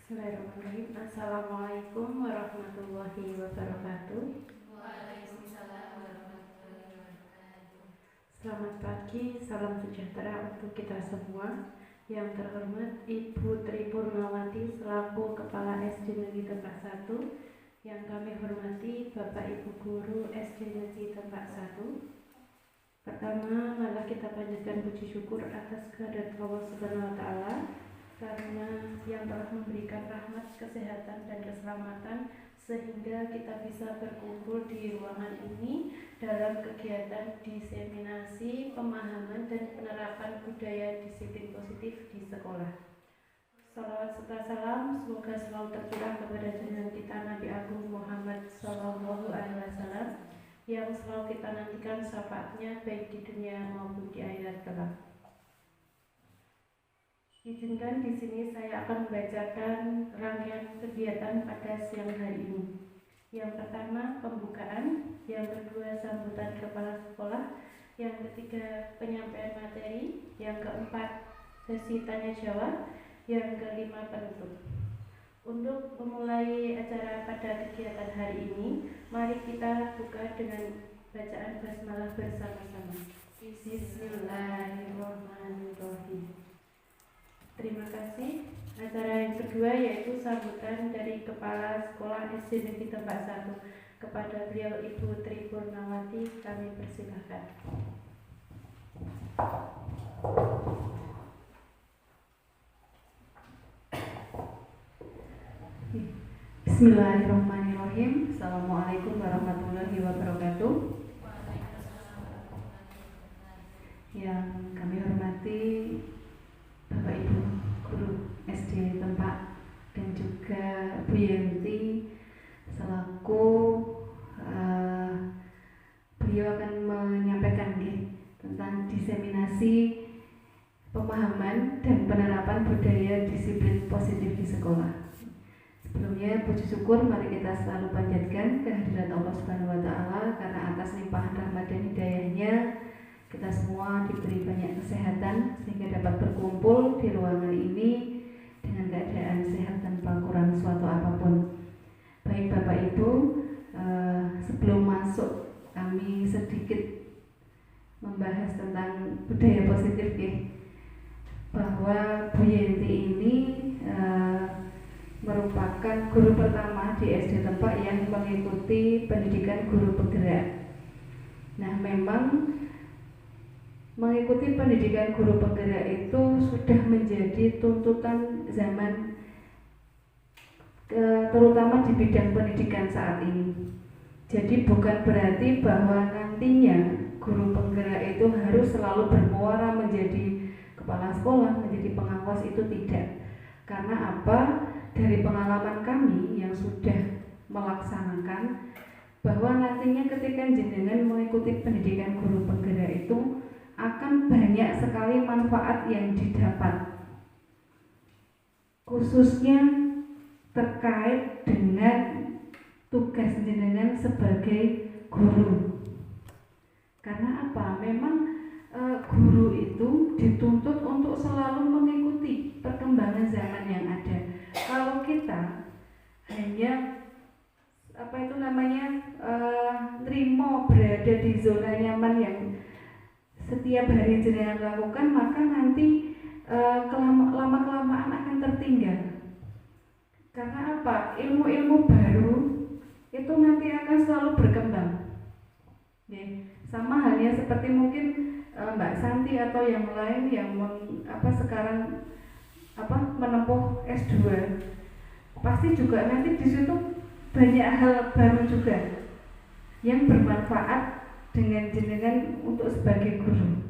Bismillahirrahmanirrahim. Assalamualaikum warahmatullahi wabarakatuh. Waalaikumsalam warahmatullahi wabarakatuh. Selamat pagi, salam sejahtera untuk kita semua. Yang terhormat Ibu Tri Purnawati selaku Kepala SD Negeri Tempat 1. Yang kami hormati Bapak Ibu Guru SD Negeri Tempat 1. Pertama, mari kita panjatkan puji syukur atas kehadirat Allah Subhanahu wa taala karena yang telah memberikan rahmat, kesehatan dan keselamatan sehingga kita bisa berkumpul di ruangan ini dalam kegiatan diseminasi pemahaman dan penerapan budaya disiplin positif di sekolah. Salawat serta salam semoga selalu tercurah kepada junjungan kita Nabi Agung Muhammad SAW yang selalu kita nantikan syafaatnya baik di dunia maupun di akhirat kelak. Izinkan di sini saya akan membacakan rangkaian kegiatan pada siang hari ini. Yang pertama pembukaan, yang kedua sambutan kepala sekolah, yang ketiga penyampaian materi, yang keempat sesi tanya jawab, yang kelima penutup. Untuk memulai acara pada kegiatan hari ini, mari kita buka dengan bacaan basmalah bersama-sama. Bismillahirrahmanirrahim. Terima kasih. Acara yang kedua yaitu sambutan dari Kepala Sekolah SD Negeri Tempat 1 kepada beliau Ibu Tri Purnawati. Kami persilahkan. Bismillahirrahmanirrahim. Assalamualaikum warahmatullahi wabarakatuh. Yang kami hormati Bapak Ibu Guru SD Tempat dan juga Bu Yanti selaku beliau akan menyampaikan tentang diseminasi pemahaman dan penerapan budaya disiplin positif di sekolah. Sebelumnya puji syukur mari kita selalu panjatkan kehadirat Allah Subhanahu wa taala karena atas limpahan rahmat dan hidayahnya kita semua diberi banyak kesehatan sehingga dapat berkumpul di ruangan ini dengan keadaan sehat tanpa kurang suatu apapun. Baik Bapak Ibu, sebelum masuk kami sedikit membahas tentang budaya positif bahwa Bu Yanti ini merupakan guru pertama di SD Tempat yang mengikuti pendidikan guru penggerak. Nah, memang mengikuti pendidikan guru penggerak itu sudah menjadi tuntutan zaman, terutama di bidang pendidikan saat ini. Jadi bukan berarti bahwa nantinya guru penggerak itu harus selalu bermuara menjadi kepala sekolah, menjadi pengawas, itu tidak. Karena apa? Dari pengalaman kami yang sudah melaksanakan bahwa nantinya ketika jenengan mengikuti pendidikan guru penggerak itu akan banyak sekali manfaat yang didapat, khususnya terkait dengan tugas jenengan sebagai guru. Karena apa? Memang guru itu dituntut untuk selalu mengikuti perkembangan zaman yang ada. Kalau kita hanya nerimo berada di zona nyaman yang setiap hari jenengan lakukan, maka nanti lama-kelamaan akan tertinggal. Karena apa? Ilmu-ilmu baru itu nanti akan selalu berkembang. Sama halnya seperti mungkin Mbak Santi atau yang lain yang sekarang menempuh S2, pasti juga nanti di situ banyak hal baru juga yang bermanfaat dengan jenengan untuk sebagai guru.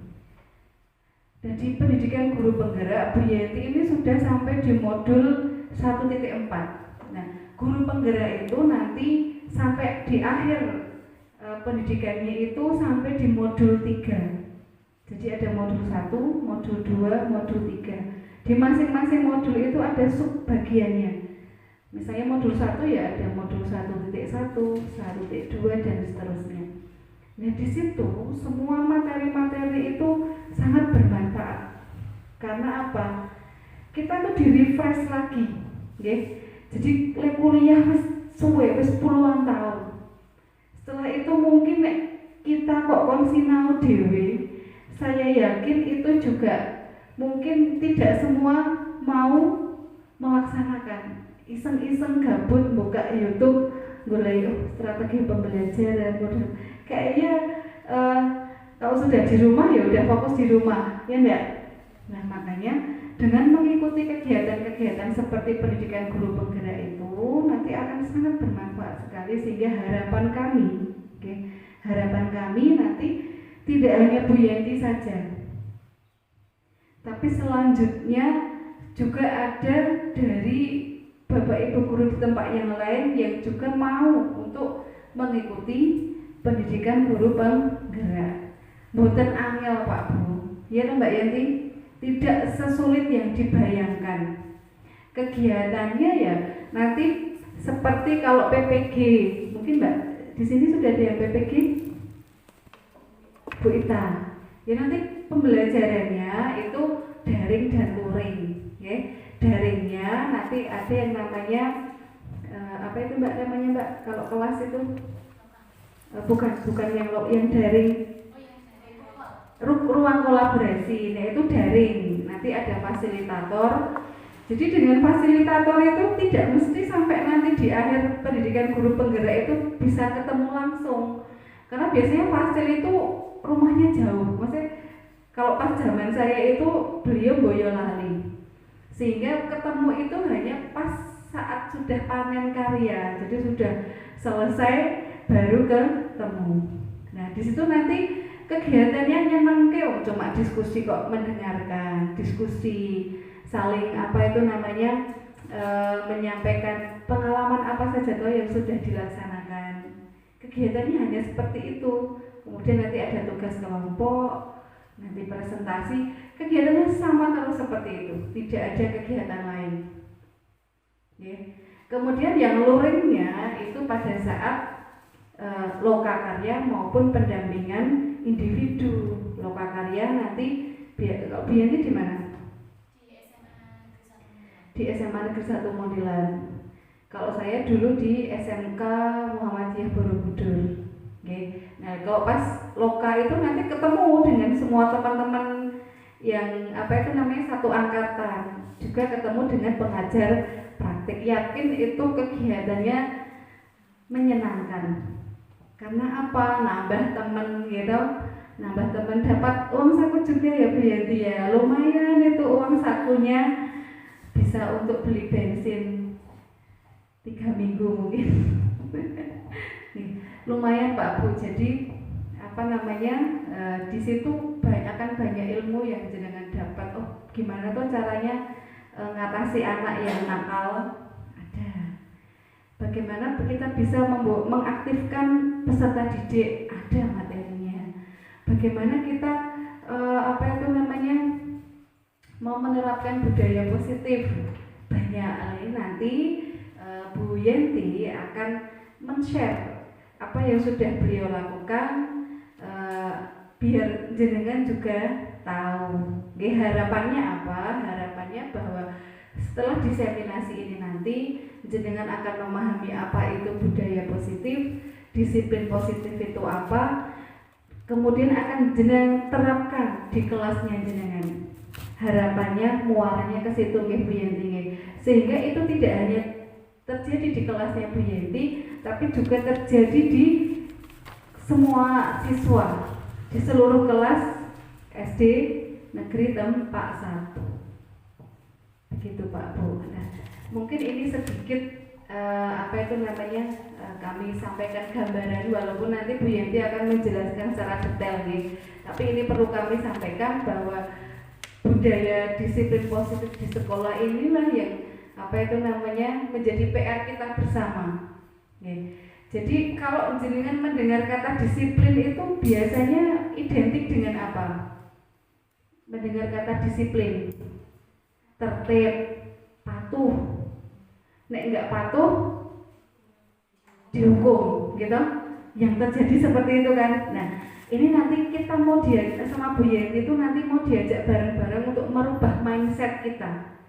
Jadi pendidikan guru penggerak Bu Yanti ini sudah sampai di modul 1.4. Nah, guru penggerak itu nanti sampai di akhir pendidikannya itu sampai di modul 3. Jadi ada modul 1, modul 2, modul 3. Di masing-masing modul itu ada subbagiannya. Misalnya modul 1 ya ada modul 1.1, 1.2 dan seterusnya. Nah, di situ semua materi-materi itu sangat bermanfaat. Karena apa? Kita tuh di-refresh lagi nggih. Jadi lek kuliah wis suwe, wis puluhan tahun. Setelah itu mungkin nek kita kok kon sinau dhewe, saya yakin itu juga mungkin tidak semua mau melaksanakan. Iseng-iseng gabut buka YouTube, golek strategi pembelajaran model. Kayaknya kalau sudah di rumah ya udah fokus di rumah, ya enggak? Nah makanya dengan mengikuti kegiatan-kegiatan seperti pendidikan guru penggerak itu nanti akan sangat bermanfaat sekali, sehingga harapan kami, harapan kami nanti tidak hanya Bu Yanti saja, tapi selanjutnya juga ada dari Bapak Ibu guru di tempat yang lain yang juga mau untuk mengikuti pendidikan guru penggerak. Mboten angel Pak Bu, ya Mbak Yanti, tidak sesulit yang dibayangkan. Kegiatannya ya nanti seperti kalau PPG, mungkin Mbak di sini sudah ada yang PPG, Bu Ita. Ya nanti pembelajarannya itu daring dan luring, ya. Daringnya nanti ada yang namanya apa itu Mbak namanya Mbak kalau kelas itu bukan yang daring, ruang kolaborasi. Nah itu daring, nanti ada fasilitator. Jadi dengan fasilitator itu tidak mesti sampai nanti di akhir pendidikan guru penggerak itu bisa ketemu langsung, karena biasanya fasil itu rumahnya jauh. Maksudnya kalau pas zaman saya itu beliau Boyolali, sehingga ketemu itu hanya pas saat sudah panen karya, jadi sudah selesai baru ketemu. Nah di situ nanti kegiatannya nyenengke, cuma diskusi kok, mendengarkan, diskusi, saling apa itu namanya menyampaikan pengalaman apa saja toh yang sudah dilaksanakan. Kegiatannya hanya seperti itu. Kemudian nanti ada tugas kelompok, nanti presentasi, kegiatannya sama terus seperti itu, tidak ada kegiatan lain. Kemudian yang luringnya itu pada saat lokakarya maupun pendampingan individu. Lokakarya nanti kalau Bianti di mana? Di SMA Negeri 1 Mondilan. Kalau saya dulu di SMK Muhammadiyah Borobudur. Nah kalau pas loka itu nanti ketemu dengan semua teman-teman yang apa itu namanya satu angkatan, juga ketemu dengan pengajar praktik. Yakin itu kegiatannya menyenangkan. Karena apa? Nambah teman gitu, nambah teman, dapat uang saku juga ya Bu Yanti ya. Lumayan itu uang sakunya bisa untuk beli bensin 3 minggu mungkin. Lumayan Pak Bu. Jadi apa namanya di situ akan banyak ilmu yang jenengan dapat. Oh gimana tuh caranya ngatasi anak yang nakal, ada. Bagaimana kita bisa mengaktifkan peserta didik, ada materinya. Bagaimana kita apa itu namanya mau menerapkan budaya positif, banyak. Nanti Bu Yanti akan men-share apa yang sudah beliau lakukan, biar jenengan juga tahu. Harapannya apa? Harapannya bahwa setelah diseminasi ini nanti jenengan akan memahami apa itu budaya positif, disiplin positif itu apa, kemudian akan jenengan terapkan di kelasnya jenengan. Harapannya muaranya ke situ Bu Yanti, sehingga itu tidak hanya terjadi di kelasnya Bu Yanti, tapi juga terjadi di semua siswa di seluruh kelas SD Negeri Tempat 1. Begitu Pak Bu. Nah, mungkin ini sedikit apa itu namanya kami sampaikan gambaran, walaupun nanti Bu Yanti akan menjelaskan secara detail nih. Tapi ini perlu kami sampaikan bahwa budaya disiplin positif di sekolah inilah yang apa itu namanya menjadi PR kita bersama. Jadi kalau jenengan mendengar kata disiplin itu biasanya identik dengan apa? Mendengar kata disiplin, tertib, patuh. Nek enggak patuh dihukum, gitu. Yang terjadi seperti itu kan. Nah, ini nanti kita mau sama Bu Yanti itu nanti mau diajak bareng-bareng untuk merubah mindset kita.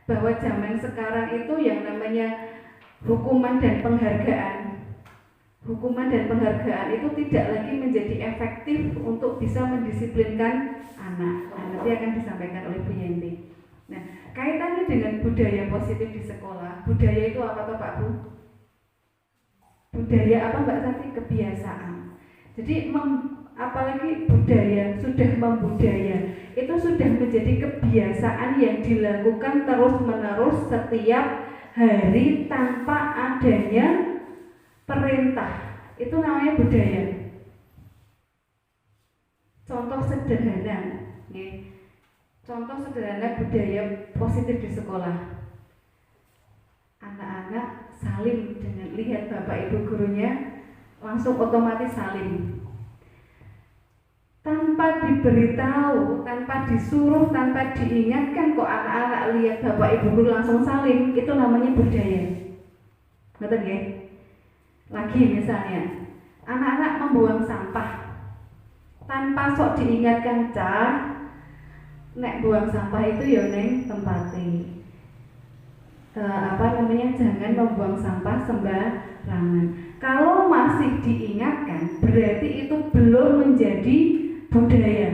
bahwa zaman sekarang itu yang namanya hukuman dan penghargaan itu tidak lagi menjadi efektif untuk bisa mendisiplinkan anak. Nah, nanti akan disampaikan oleh Bu Yanti. Nah, kaitannya dengan budaya positif di sekolah. Budaya itu apa toh Pak Bu? Budaya apa Mbak Santi? Kebiasaan. Jadi apalagi budaya sudah membudaya, itu sudah menjadi kebiasaan yang dilakukan terus-menerus setiap hari tanpa adanya perintah. Itu namanya budaya. Contoh sederhana, contoh sederhana budaya positif di sekolah. Anak-anak salim dengan lihat bapak ibu gurunya, langsung otomatis salim. Tanpa diberitahu, tanpa disuruh, tanpa diingatkan kok anak-anak lihat bapak ibu guru langsung salim, itu namanya budaya. Betul ya? Lagi misalnya, anak-anak membuang sampah, tanpa sok diingatkan, cah, nek buang sampah itu ya neng tempati. Jangan membuang sampah sembarangan. Kalau masih diingatkan, berarti itu belum menjadi budaya.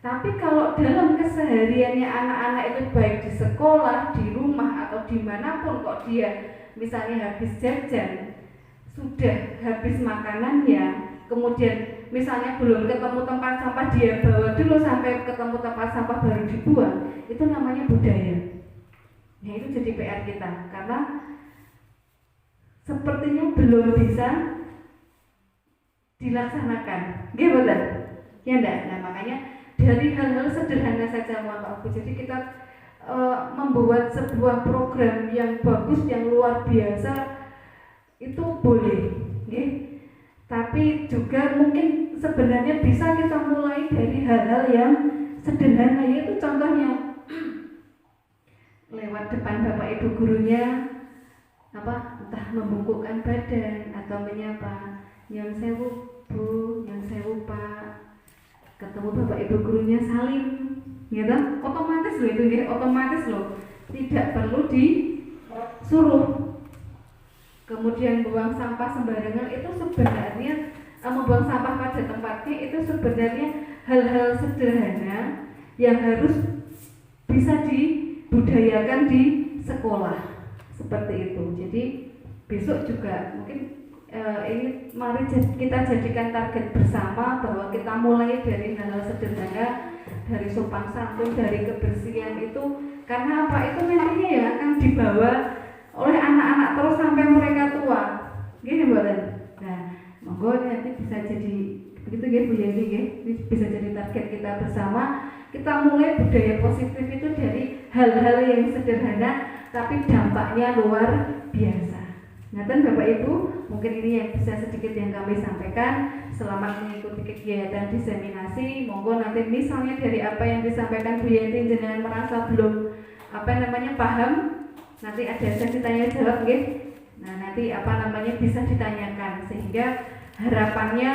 Tapi kalau dalam kesehariannya anak-anak itu baik di sekolah, di rumah atau dimanapun, kok dia misalnya habis jajan, sudah habis makanannya, kemudian misalnya belum ketemu tempat sampah, dia bawa dulu sampai ketemu tempat sampah baru dibuang, itu namanya budaya. Nah, itu jadi PR kita karena sepertinya belum bisa dilaksanakan. Betul? Ya enggak? Nah, makanya dari hal-hal sederhana saja Pak Bu. Jadi kita membuat sebuah program yang bagus, yang luar biasa itu boleh, tapi juga mungkin sebenarnya bisa kita mulai dari hal-hal yang sederhana, yaitu contohnya lewat depan bapak ibu gurunya entah membungkukkan badan atau menyapa, yang sewu Bu, yang sewu Pak, ketemu bapak ibu gurunya salim, gitu. Otomatis loh itu, otomatis loh, tidak perlu disuruh. Kemudian buang sampah sembarangan itu sebenarnya membuang sampah pada tempatnya itu sebenarnya hal-hal sederhana yang harus bisa dibudayakan di sekolah seperti itu. Jadi besok juga mungkin ini mari kita jadikan target bersama bahwa kita mulai dari hal-hal sederhana, dari sopan santun, dari kebersihan itu, karena apa, itu nantinya ya akan dibawa oleh anak-anak terus sampai mereka tua, gini buatan. Nah, monggo nanti bisa jadi begitu Bu Yanti, bisa jadi target kita bersama. Kita mulai budaya positif itu dari hal-hal yang sederhana tapi dampaknya luar biasa. Ngaten Bapak Ibu, mungkin ini yang bisa sedikit yang kami sampaikan. Selamat mengikuti kegiatan diseminasi. Monggo nanti misalnya dari apa yang disampaikan Bu Yanti jenengan merasa belum paham, nanti ada sesi tanya jawab, Nah, nanti bisa ditanyakan sehingga harapannya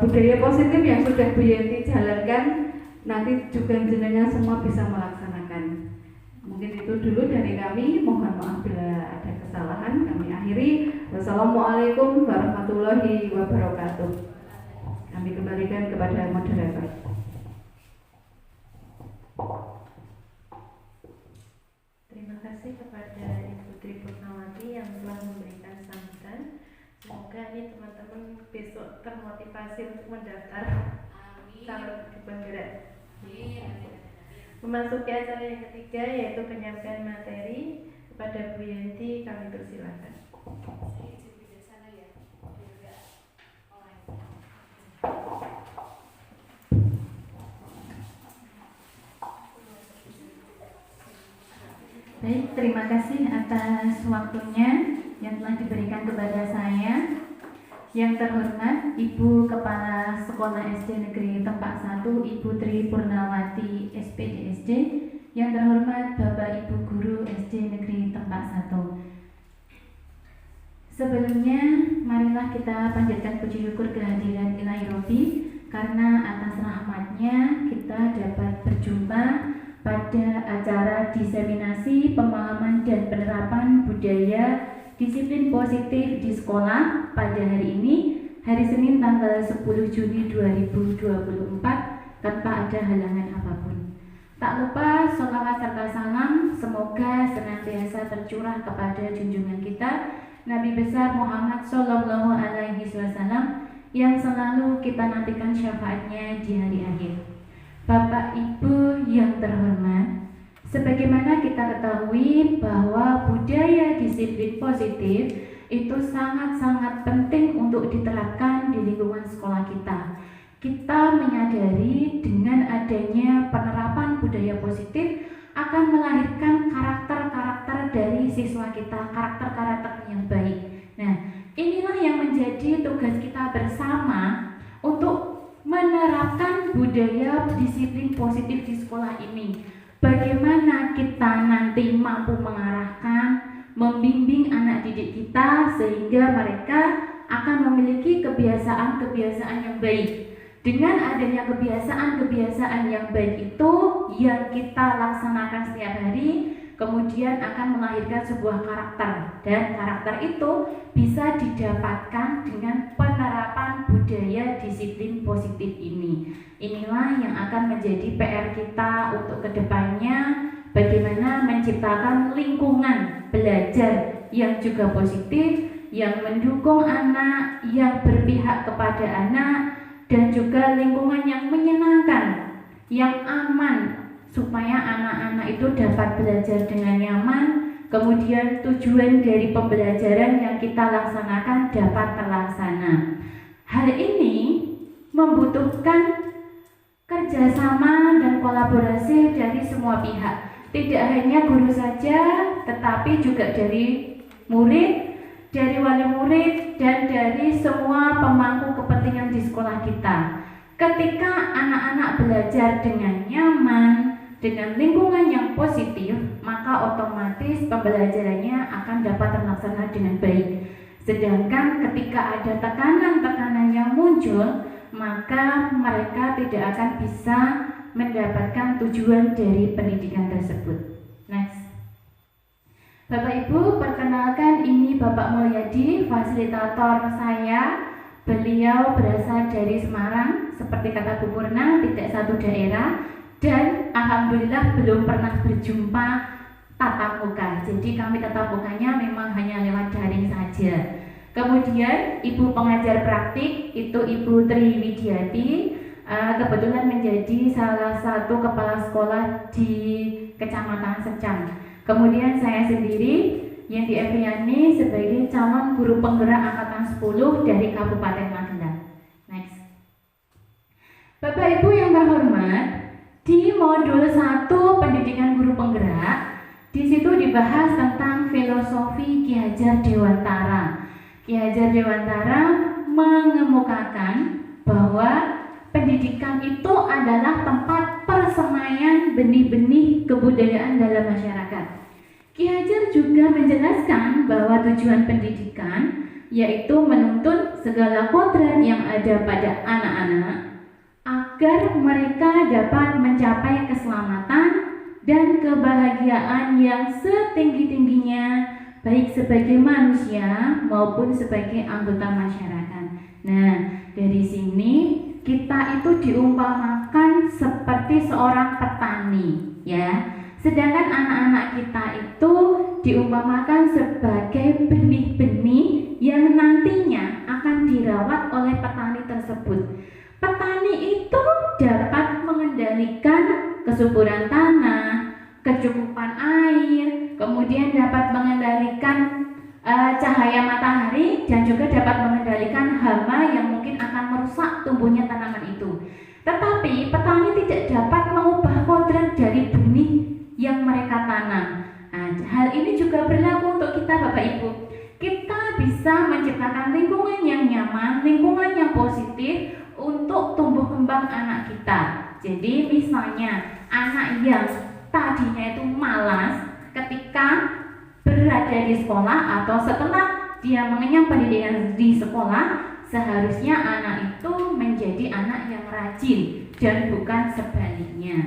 budaya positif yang sudah Bu Yanti jalankan nanti juga jenengan semua bisa melaksanakan. Mungkin itu dulu dari kami. Mohon maaf bila ada kesalahan. Kami akhiri. Wassalamualaikum warahmatullahi wabarakatuh. Kami kembalikan kepada moderator. Terima kasih kepada Ibu Tri Purnawati yang telah memberikan sambutan. Semoga ini teman-teman besok termotivasi untuk mendaftar calon penggerak. Memasuki acara yang ketiga yaitu penyampaian materi. Kepada Bu Yanti kami persilakan. Baik, terima kasih atas waktunya yang telah diberikan kepada saya. Yang terhormat Ibu Kepala Sekolah SD Negeri Tempat 1 Ibu Tri Purnawati SPDSD. Yang terhormat Bapak Ibu Guru SD Negeri Tempat 1. Sebelumnya marilah kita panjatkan puji syukur kehadiran Ilahi Robbi, karena atas rahmatnya kita dapat berjumpa pada acara diseminasi pemahaman dan penerapan budaya disiplin positif di sekolah pada hari ini, hari Senin tanggal 10 Juni 2024, tanpa ada halangan apapun. Tak lupa sholawat serta salam semoga senantiasa tercurah kepada junjungan kita Nabi besar Muhammad Sallallahu Alaihi Wasallam yang selalu kita nantikan syafaatnya di hari akhir. Bapak Ibu yang terhormat, sebagaimana kita ketahui bahwa budaya disiplin positif itu sangat-sangat penting untuk diterapkan di lingkungan sekolah kita. Kita menyadari dengan adanya penerapan budaya positif akan melahirkan karakter-karakter dari siswa kita, karakter-karakter yang baik. Nah, inilah yang menjadi tugas kita bersama untuk menerapkan budaya disiplin positif di sekolah ini. Bagaimana kita nanti mampu mengarahkan, membimbing anak didik kita sehingga mereka akan memiliki kebiasaan-kebiasaan yang baik. Dengan adanya kebiasaan-kebiasaan yang baik itu yang kita laksanakan setiap hari, kemudian akan melahirkan sebuah karakter, dan karakter itu bisa didapatkan dengan penerapan budaya disiplin positif ini. Inilah yang akan menjadi PR kita untuk kedepannya, bagaimana menciptakan lingkungan belajar yang juga positif, yang mendukung anak, yang berpihak kepada anak, dan juga lingkungan yang menyenangkan, yang aman, supaya anak-anak itu dapat belajar dengan nyaman, kemudian tujuan dari pembelajaran yang kita laksanakan dapat terlaksana. Hal ini membutuhkan kerjasama dan kolaborasi dari semua pihak, tidak hanya guru saja, tetapi juga dari murid, dari wali murid, dan dari semua pemangku kepentingan di sekolah kita. Ketika anak-anak belajar dengan nyaman, dengan lingkungan yang positif, maka otomatis pembelajarannya akan dapat terlaksana dengan baik. Sedangkan ketika ada tekanan-tekanan yang muncul, maka mereka tidak akan bisa mendapatkan tujuan dari pendidikan tersebut. Next. Bapak Ibu, perkenalkan ini Bapak Mulyadi, fasilitator saya. Beliau berasal dari Semarang, seperti kata Bu Purna, tidak satu daerah, dan alhamdulillah belum pernah berjumpa tatap muka. Jadi kami tatap mukanya memang hanya lewat daring saja. Kemudian Ibu pengajar praktik itu Ibu Tri Widiati, kebetulan menjadi salah satu kepala sekolah di Kecamatan Secang. Kemudian saya sendiri Yanti Eviani sebagai calon guru penggerak angkatan 10 dari Kabupaten Magelang. Next. Bapak Ibu yang terhormat, di modul 1 pendidikan guru penggerak, di situ dibahas tentang filosofi Ki Hajar Dewantara. Ki Hajar Dewantara mengemukakan bahwa pendidikan itu adalah tempat persemaian benih-benih kebudayaan dalam masyarakat. Ki Hajar juga menjelaskan bahwa tujuan pendidikan yaitu menuntun segala kodrat yang ada pada anak-anak agar mereka dapat mencapai keselamatan dan kebahagiaan yang setinggi-tingginya, baik sebagai manusia maupun sebagai anggota masyarakat. Nah, dari sini kita itu diumpamakan seperti seorang petani, ya. Sedangkan anak-anak kita itu diumpamakan sebagai benih-benih yang nantinya akan dirawat oleh petani tersebut. Petani itu dapat mengendalikan kesuburan tanah, kecukupan air, kemudian dapat mengendalikan cahaya matahari, dan juga dapat mengendalikan hama yang mungkin akan merusak tumbuhnya tanaman itu. Tetapi petani tidak dapat mengubah kodrat dari benih yang mereka tanam. Nah, hal ini juga berlaku untuk kita Bapak Ibu. Kita bisa menciptakan lingkungan yang nyaman, lingkungan yang positif untuk tumbuh kembang anak kita. Jadi misalnya anak yang tadinya itu malas ketika berada di sekolah atau setelah dia mengenyam pendidikan di sekolah, seharusnya anak itu menjadi anak yang rajin dan bukan sebaliknya.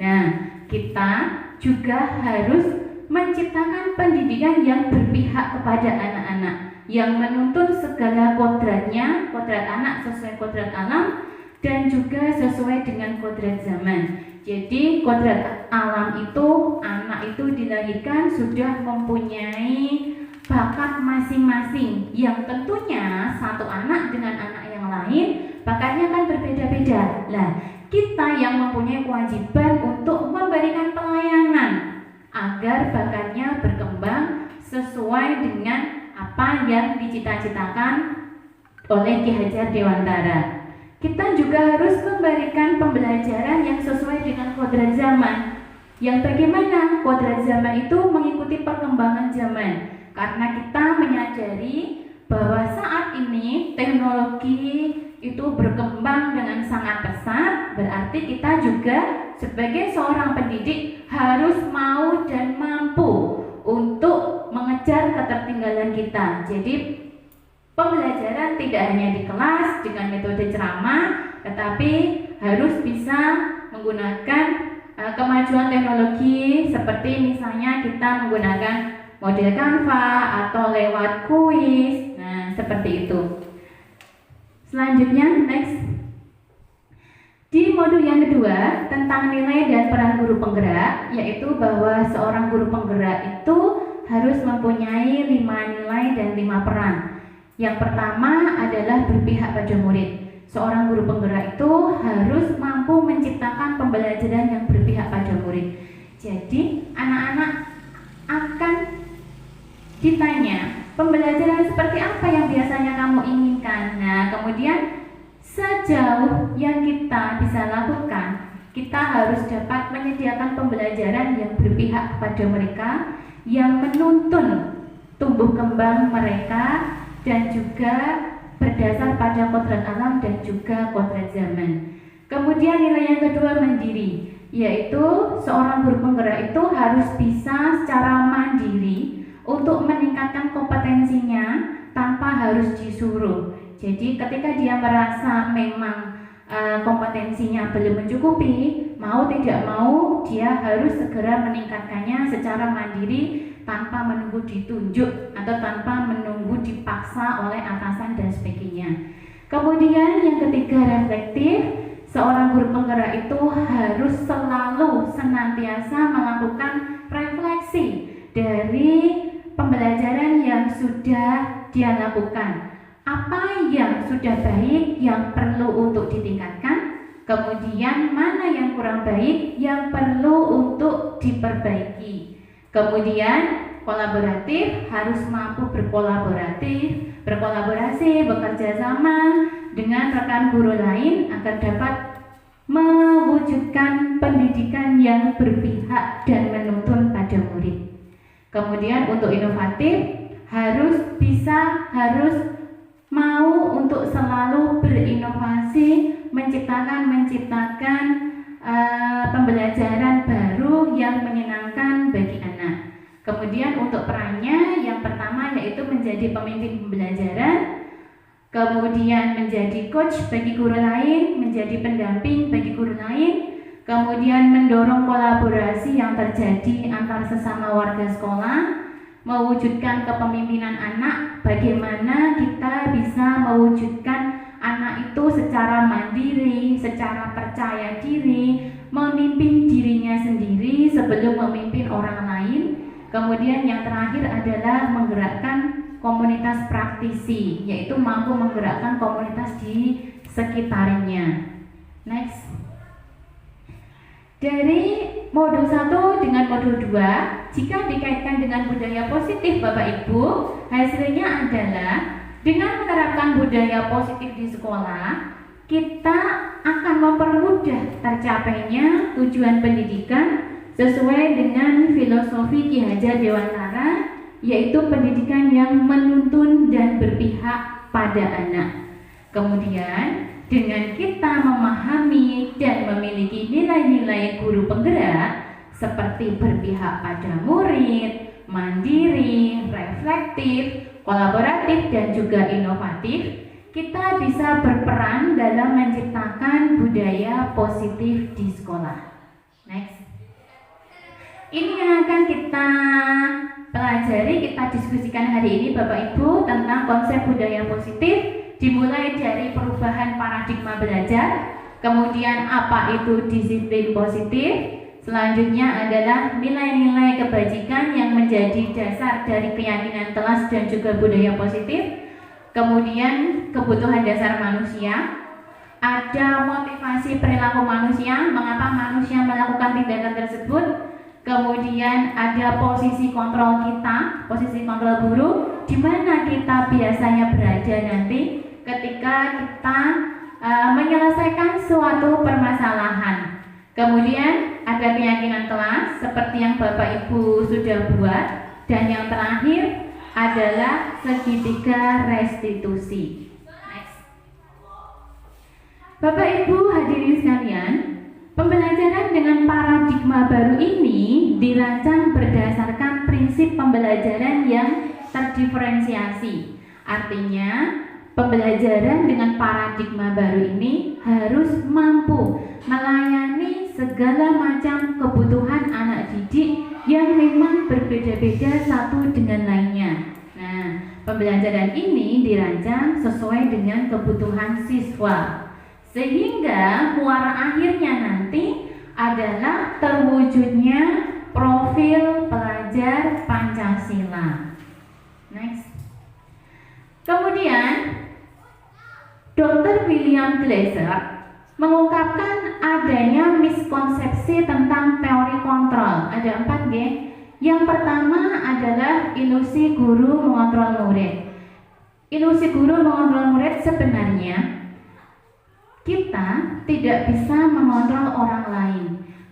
Nah, kita juga harus menciptakan pendidikan yang berpihak kepada anak-anak, yang menuntun segala kodratnya, kodrat anak sesuai kodrat alam dan juga sesuai dengan kodrat zaman. Jadi kodrat alam itu, anak itu dilahirkan sudah mempunyai bakat masing-masing, yang tentunya satu anak dengan anak yang lain bakatnya kan berbeda-beda. Lah, kita yang mempunyai kewajiban untuk memberikan pelayanan agar bakatnya berkembang sesuai dengan apa yang dicita-citakan oleh Ki Hajar Dewantara. Kita juga harus memberikan pembelajaran yang sesuai dengan kodrat zaman. Yang bagaimana kodrat zaman itu mengikuti perkembangan zaman. Karena kita menyadari bahwa saat ini teknologi itu berkembang dengan sangat pesat, berarti kita juga sebagai seorang pendidik harus mau dan mampu untuk mengejar ketertinggalan kita. Jadi pembelajaran tidak hanya di kelas dengan metode ceramah, tetapi harus bisa menggunakan kemajuan teknologi seperti misalnya kita menggunakan model Canva atau lewat kuis. Nah, seperti itu. Selanjutnya, next. Di modul yang kedua tentang nilai dan peran guru penggerak, yaitu bahwa seorang guru penggerak itu harus mempunyai 5 nilai dan 5 peran. Yang pertama adalah berpihak pada murid. Seorang guru penggerak itu harus mampu menciptakan pembelajaran yang berpihak pada murid. Jadi anak-anak akan ditanya, pembelajaran seperti apa yang biasanya kamu inginkan? Nah, kemudian sejauh yang kita bisa lakukan, kita harus dapat menyediakan pembelajaran yang berpihak kepada mereka, yang menuntun tumbuh kembang mereka, dan juga berdasar pada kodrat alam dan juga kodrat zaman. Kemudian nilai yang kedua mandiri, yaitu seorang guru penggerak itu harus bisa secara mandiri untuk meningkatkan kompetensinya tanpa harus disuruh. Jadi ketika dia merasa memang kompetensinya belum mencukupi, mau tidak mau dia harus segera meningkatkannya secara mandiri tanpa menunggu ditunjuk atau tanpa menunggu dipaksa oleh atasan dan sebagainya. Kemudian yang ketiga reflektif, seorang guru penggerak itu harus selalu senantiasa melakukan refleksi dari pembelajaran yang sudah dia lakukan. Apa yang sudah baik yang perlu untuk ditingkatkan, kemudian mana yang kurang baik yang perlu untuk diperbaiki. Kemudian kolaboratif, harus mampu berkolaborasi, bekerja sama dengan rekan guru lain agar dapat mewujudkan pendidikan yang berpihak dan menuntun pada murid. Kemudian untuk inovatif, harus mau untuk selalu berinovasi, menciptakan pembelajaran baru yang menyenangkan bagi anak. Kemudian untuk perannya, yang pertama yaitu menjadi pemimpin pembelajaran, kemudian menjadi coach bagi guru lain, menjadi pendamping bagi guru lain, kemudian mendorong kolaborasi yang terjadi antar sesama warga sekolah, mewujudkan kepemimpinan anak, bagaimana kita bisa mewujudkan anak itu secara mandiri, secara percaya diri, memimpin dirinya sendiri sebelum memimpin orang lain. Kemudian yang terakhir adalah menggerakkan komunitas praktisi, yaitu mampu menggerakkan komunitas di sekitarnya. Next. Dari modul 1 dengan modul 2, jika dikaitkan dengan budaya positif Bapak Ibu, hasilnya adalah dengan menerapkan budaya positif di sekolah, kita akan mempermudah tercapainya tujuan pendidikan sesuai dengan filosofi Ki Hajar Dewantara, yaitu pendidikan yang menuntun dan berpihak pada anak. Kemudian dengan kita memahami dan memiliki nilai-nilai guru penggerak seperti berpihak pada murid, mandiri, reflektif, kolaboratif, dan juga inovatif, kita bisa berperan dalam menciptakan budaya positif di sekolah. Next. Ini yang akan kita pelajari, kita diskusikan hari ini Bapak Ibu tentang konsep budaya positif, dimulai dari perubahan paradigma belajar, kemudian apa itu disiplin positif, selanjutnya adalah nilai-nilai kebajikan yang menjadi dasar dari keyakinan telas dan juga budaya positif, kemudian kebutuhan dasar manusia, ada motivasi perilaku manusia, mengapa manusia melakukan tindakan tersebut, kemudian ada posisi kontrol kita, posisi kontrol guru, di mana kita biasanya berada nanti ketika kita menyelesaikan suatu permasalahan. Kemudian ada keyakinan telas seperti yang Bapak Ibu sudah buat, dan yang terakhir adalah segitiga restitusi. Bapak Ibu hadirin sekalian, pembelajaran dengan paradigma baru ini dirancang berdasarkan prinsip pembelajaran yang terdiferensiasi. Artinya, pembelajaran dengan paradigma baru ini harus mampu melayani segala macam kebutuhan anak didik yang memang berbeda-beda satu dengan lainnya. Nah, pembelajaran ini dirancang sesuai dengan kebutuhan siswa, sehingga muara akhirnya nanti adalah terwujudnya profil pelajar Pancasila. Next. Kemudian Dr. William Glasser mengungkapkan adanya miskonsepsi tentang teori kontrol. Ada 4 G. Yang pertama adalah ilusi guru mengontrol murid. Ilusi guru mengontrol murid sebenarnya kita tidak bisa mengontrol orang lain.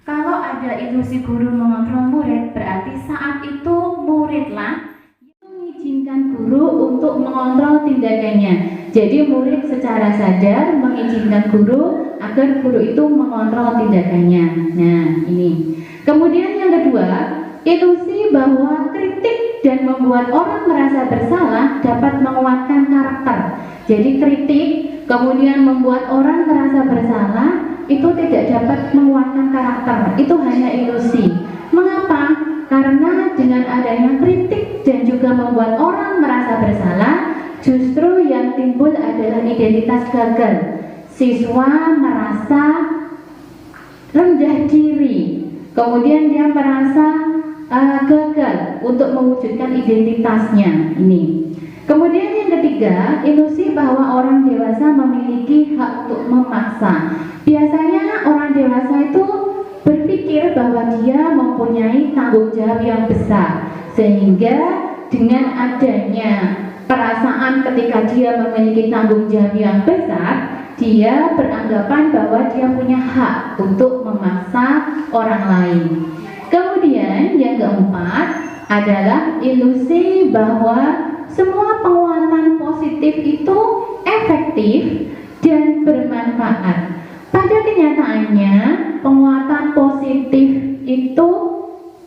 Kalau ada ilusi guru mengontrol murid, berarti saat itu muridlah yang mengizinkan guru untuk mengontrol tindakannya. Jadi murid secara sadar mengizinkan guru agar guru itu mengontrol tindakannya. Nah, ini. Kemudian yang kedua, ilusi bahwa kritik dan membuat orang merasa bersalah dapat menguatkan karakter. Jadi kritik kemudian membuat orang merasa bersalah itu tidak dapat menguatkan karakter. Itu hanya ilusi. Mengapa? Karena dengan adanya kritik dan juga membuat orang merasa bersalah, justru yang timbul adalah identitas gagal. Siswa merasa rendah diri, kemudian dia merasa gagal untuk mewujudkan identitasnya. Ini. Kemudian yang ketiga, ilusi bahwa orang dewasa memiliki hak untuk memaksa. Biasanya orang dewasa itu berpikir bahwa dia mempunyai tanggung jawab yang besar, sehingga dengan adanya perasaan ketika dia memiliki tanggung jawab yang besar, dia beranggapan bahwa dia punya hak untuk memaksa orang lain. Kemudian yang keempat adalah ilusi bahwa semua penguatan positif itu efektif dan bermanfaat. Pada kenyataannya, penguatan positif itu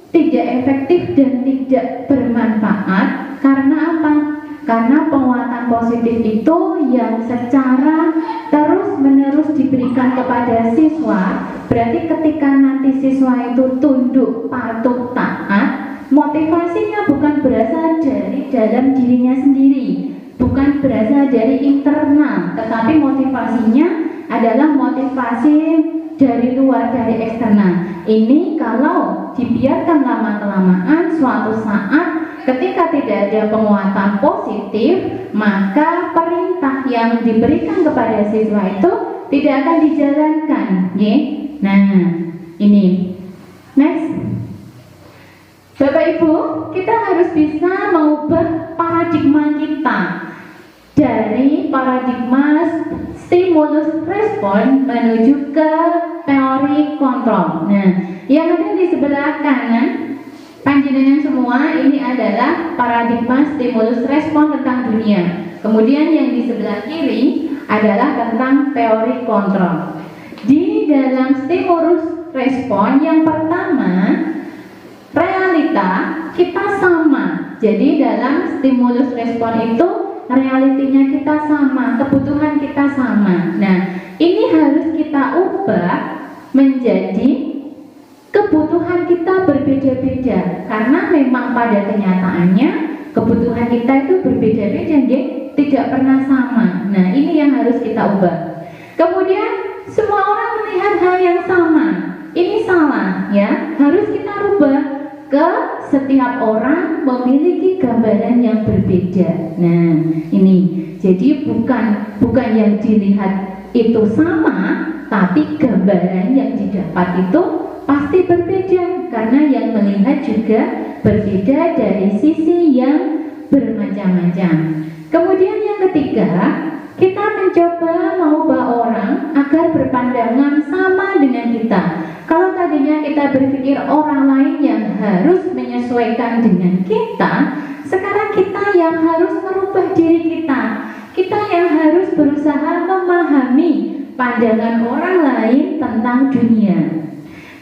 tidak efektif dan tidak bermanfaat. Karena apa? Karena penguatan positif itu yang secara terus-menerus diberikan kepada siswa, berarti ketika nanti siswa itu tunduk, patuh, taat, motivasinya bukan berasal dari dalam dirinya sendiri, bukan berasal dari internal, tetapi motivasinya adalah motivasi dari luar, dari eksternal. Ini kalau dibiarkan lama-kelamaan, suatu saat ketika tidak ada penguatan positif, maka perintah yang diberikan kepada siswa itu tidak akan dijalankan. Nah, ini. Next. Bapak Ibu, kita harus bisa mengubah paradigma kita dari paradigma stimulus respon menuju ke teori kontrol. Nah, yang ada di sebelah kanan panjenengan semua ini adalah paradigma stimulus respon tentang dunia. Kemudian yang di sebelah kiri adalah tentang teori kontrol. Di dalam stimulus respon yang pertama, realita kita sama. Jadi dalam stimulus respon itu realitinya kita sama, kebutuhan kita sama. Nah, ini harus kita ubah menjadi kebutuhan kita berbeda-beda, karena memang pada kenyataannya kebutuhan kita itu berbeda-beda, tidak pernah sama. Nah, ini yang harus kita ubah. Kemudian semua orang melihat hal yang sama, ini salah ya, harus kita rubah ke setiap orang memiliki gambaran yang berbeda. Nah, ini jadi bukan yang dilihat itu sama, tapi gambaran yang didapat itu pasti berbeda, karena yang melihat juga berbeda dari sisi yang bermacam-macam. Kemudian yang ketiga, kita mencoba mengubah orang agar berpandangan sama dengan kita. Kalau tadinya kita berpikir orang lain yang harus menyesuaikan dengan kita, sekarang kita yang harus merubah diri kita. Kita yang harus berusaha memahami pandangan orang lain tentang dunia.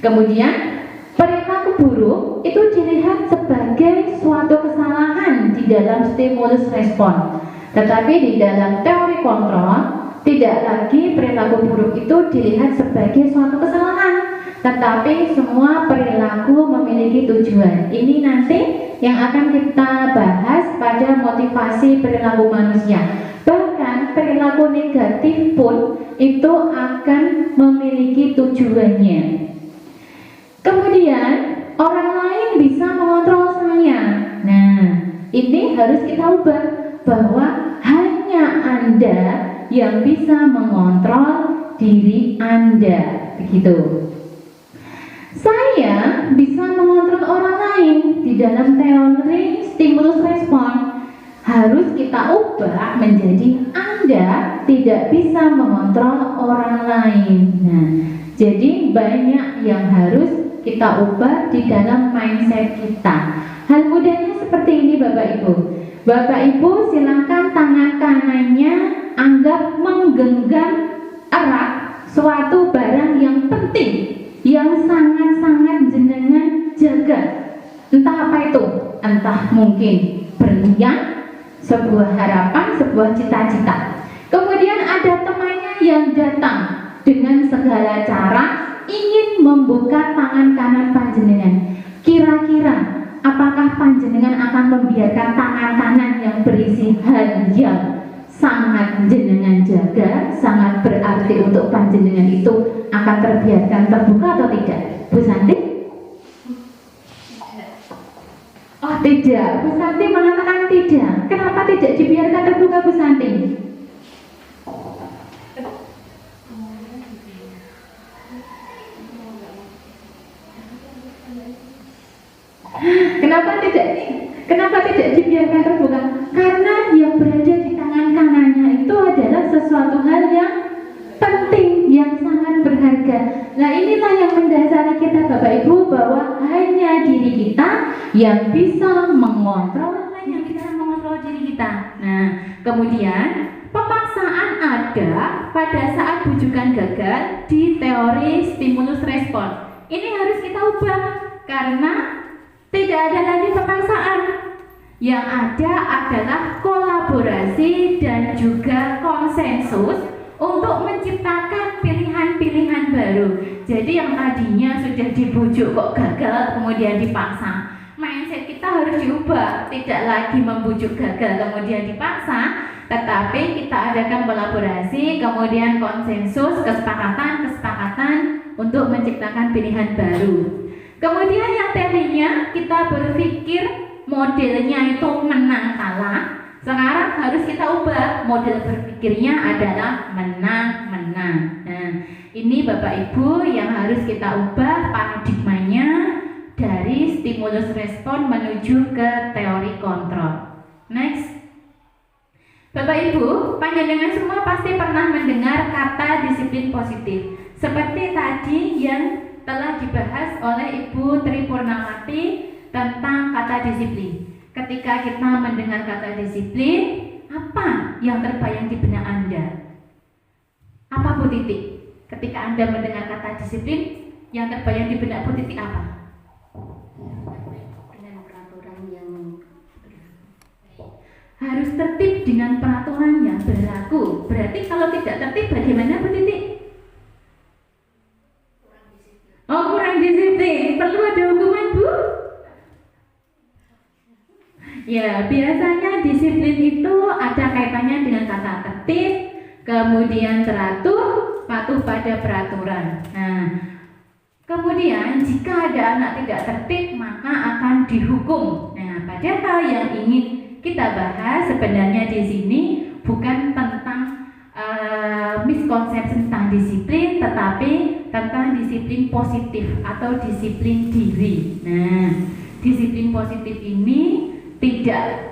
Kemudian perilaku buruk itu dilihat sebagai suatu kesalahan di dalam stimulus respon. Tetapi di dalam teori kontrol, tidak lagi perilaku buruk itu dilihat sebagai suatu kesalahan, tetapi semua perilaku memiliki tujuan. Ini nanti yang akan kita bahas pada motivasi perilaku manusia. Bahkan perilaku negatif pun itu akan memiliki tujuannya. Kemudian orang lain bisa mengontrol saya. Nah, ini harus kita ubah, bahwa hanya Anda yang bisa mengontrol diri Anda, begitu. Saya bisa mengontrol orang lain di dalam teori stimulus respon. Harus kita ubah menjadi Anda tidak bisa mengontrol orang lain. Nah, jadi banyak yang harus kita ubah di dalam mindset kita. Hal mudahnya seperti ini Bapak Ibu. Bapak Ibu silakan tangan kanannya anggap menggenggam erat suatu barang yang penting, yang sangat-sangat jenengan jaga. Entah apa itu, entah mungkin berlian, sebuah harapan, sebuah cita-cita. Kemudian ada temannya yang datang dengan segala cara ingin membuka tangan kanan panjenengan. Kira-kira apakah panjenengan akan membiarkan tangan kanan yang berisi hal yang sangat jenengan jaga, sangat berarti untuk panjenengan itu akan terbiarkan terbuka atau tidak? Bu Santi? Oh tidak, Bu Santi mengatakan tidak. Kenapa tidak dibiarkan terbuka Bu Santi? Kenapa tidak dibiarkan terbuka? Karena yang berada di tangan kanannya itu adalah sesuatu hal yang penting, yang sangat berharga. Nah, inilah yang mendasari kita Bapak Ibu, bahwa hanya diri kita yang bisa mengontrol, diri kita. Nah, kemudian pemaksaan ada pada saat bujukan gagal di teori stimulus respon. Ini harus kita ubah, karena tidak ada lagi pemaksaan. Yang ada adalah kolaborasi dan juga konsensus untuk menciptakan pilihan-pilihan baru. Jadi yang tadinya sudah dibujuk kok gagal, kemudian dipaksa. Mindset kita harus diubah, tidak lagi membujuk gagal kemudian dipaksa, tetapi kita adakan kolaborasi, kemudian konsensus, kesepakatan untuk menciptakan pilihan baru. Kemudian yang tadinya kita berpikir modelnya itu menang kalah, sekarang harus kita ubah, model berpikirnya adalah menang-menang. Nah, ini Bapak Ibu yang harus kita ubah paradigmanya dari stimulus respon menuju ke teori kontrol. Next. Bapak Ibu, panjenengan semua pasti pernah mendengar kata disiplin positif. Seperti tadi yang telah dibahas oleh Ibu Tri Purnawati tentang kata disiplin. Ketika kita mendengar kata disiplin, apa yang terbayang di benak Anda? Apa Bu Titik? Ketika Anda mendengar kata disiplin, yang terbayang di benak Bu Titik apa? Dengan peraturan yang harus tertib dengan peraturan yang berlaku. Berarti kalau tidak tertib bagaimana Bu Titik? Oh, kurang disiplin. Ya, biasanya disiplin itu ada kaitannya dengan kata tertib, kemudian teratur, patuh pada peraturan. Nah, kemudian jika ada anak tidak tertib maka akan dihukum. Nah, padahal yang ingin kita bahas sebenarnya di sini bukan tentang miskonsepsi tentang disiplin, tetapi tentang disiplin positif atau disiplin diri. Nah, disiplin positif ini tidak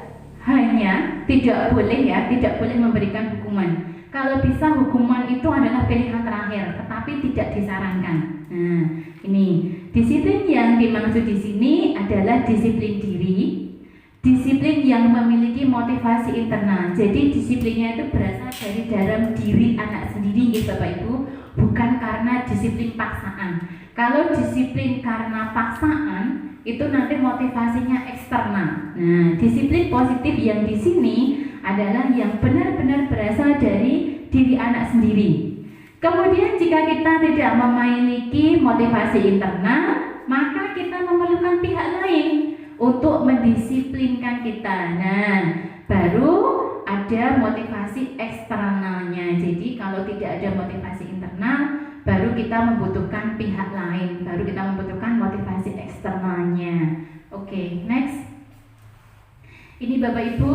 boleh memberikan hukuman. Kalau bisa hukuman itu adalah pilihan terakhir, tetapi tidak disarankan. Nah, ini disiplin yang dimaksud di sini adalah disiplin diri, disiplin yang memiliki motivasi internal. Jadi disiplinnya itu berasal dari dalam diri anak sendiri, gitu Bapak Ibu, bukan karena disiplin paksaan. Kalau disiplin karena paksaan itu nanti motivasinya eksternal. Nah, disiplin positif yang di sini adalah yang benar-benar berasal dari diri anak sendiri. Kemudian jika kita tidak memiliki motivasi internal, maka kita memerlukan pihak lain untuk mendisiplinkan kita. Nah, baru ada motivasi eksternalnya. Jadi kalau tidak ada motivasi internal, baru kita membutuhkan pihak lain, baru kita membutuhkan motivasi eksternalnya. Oke, next. Ini Bapak Ibu,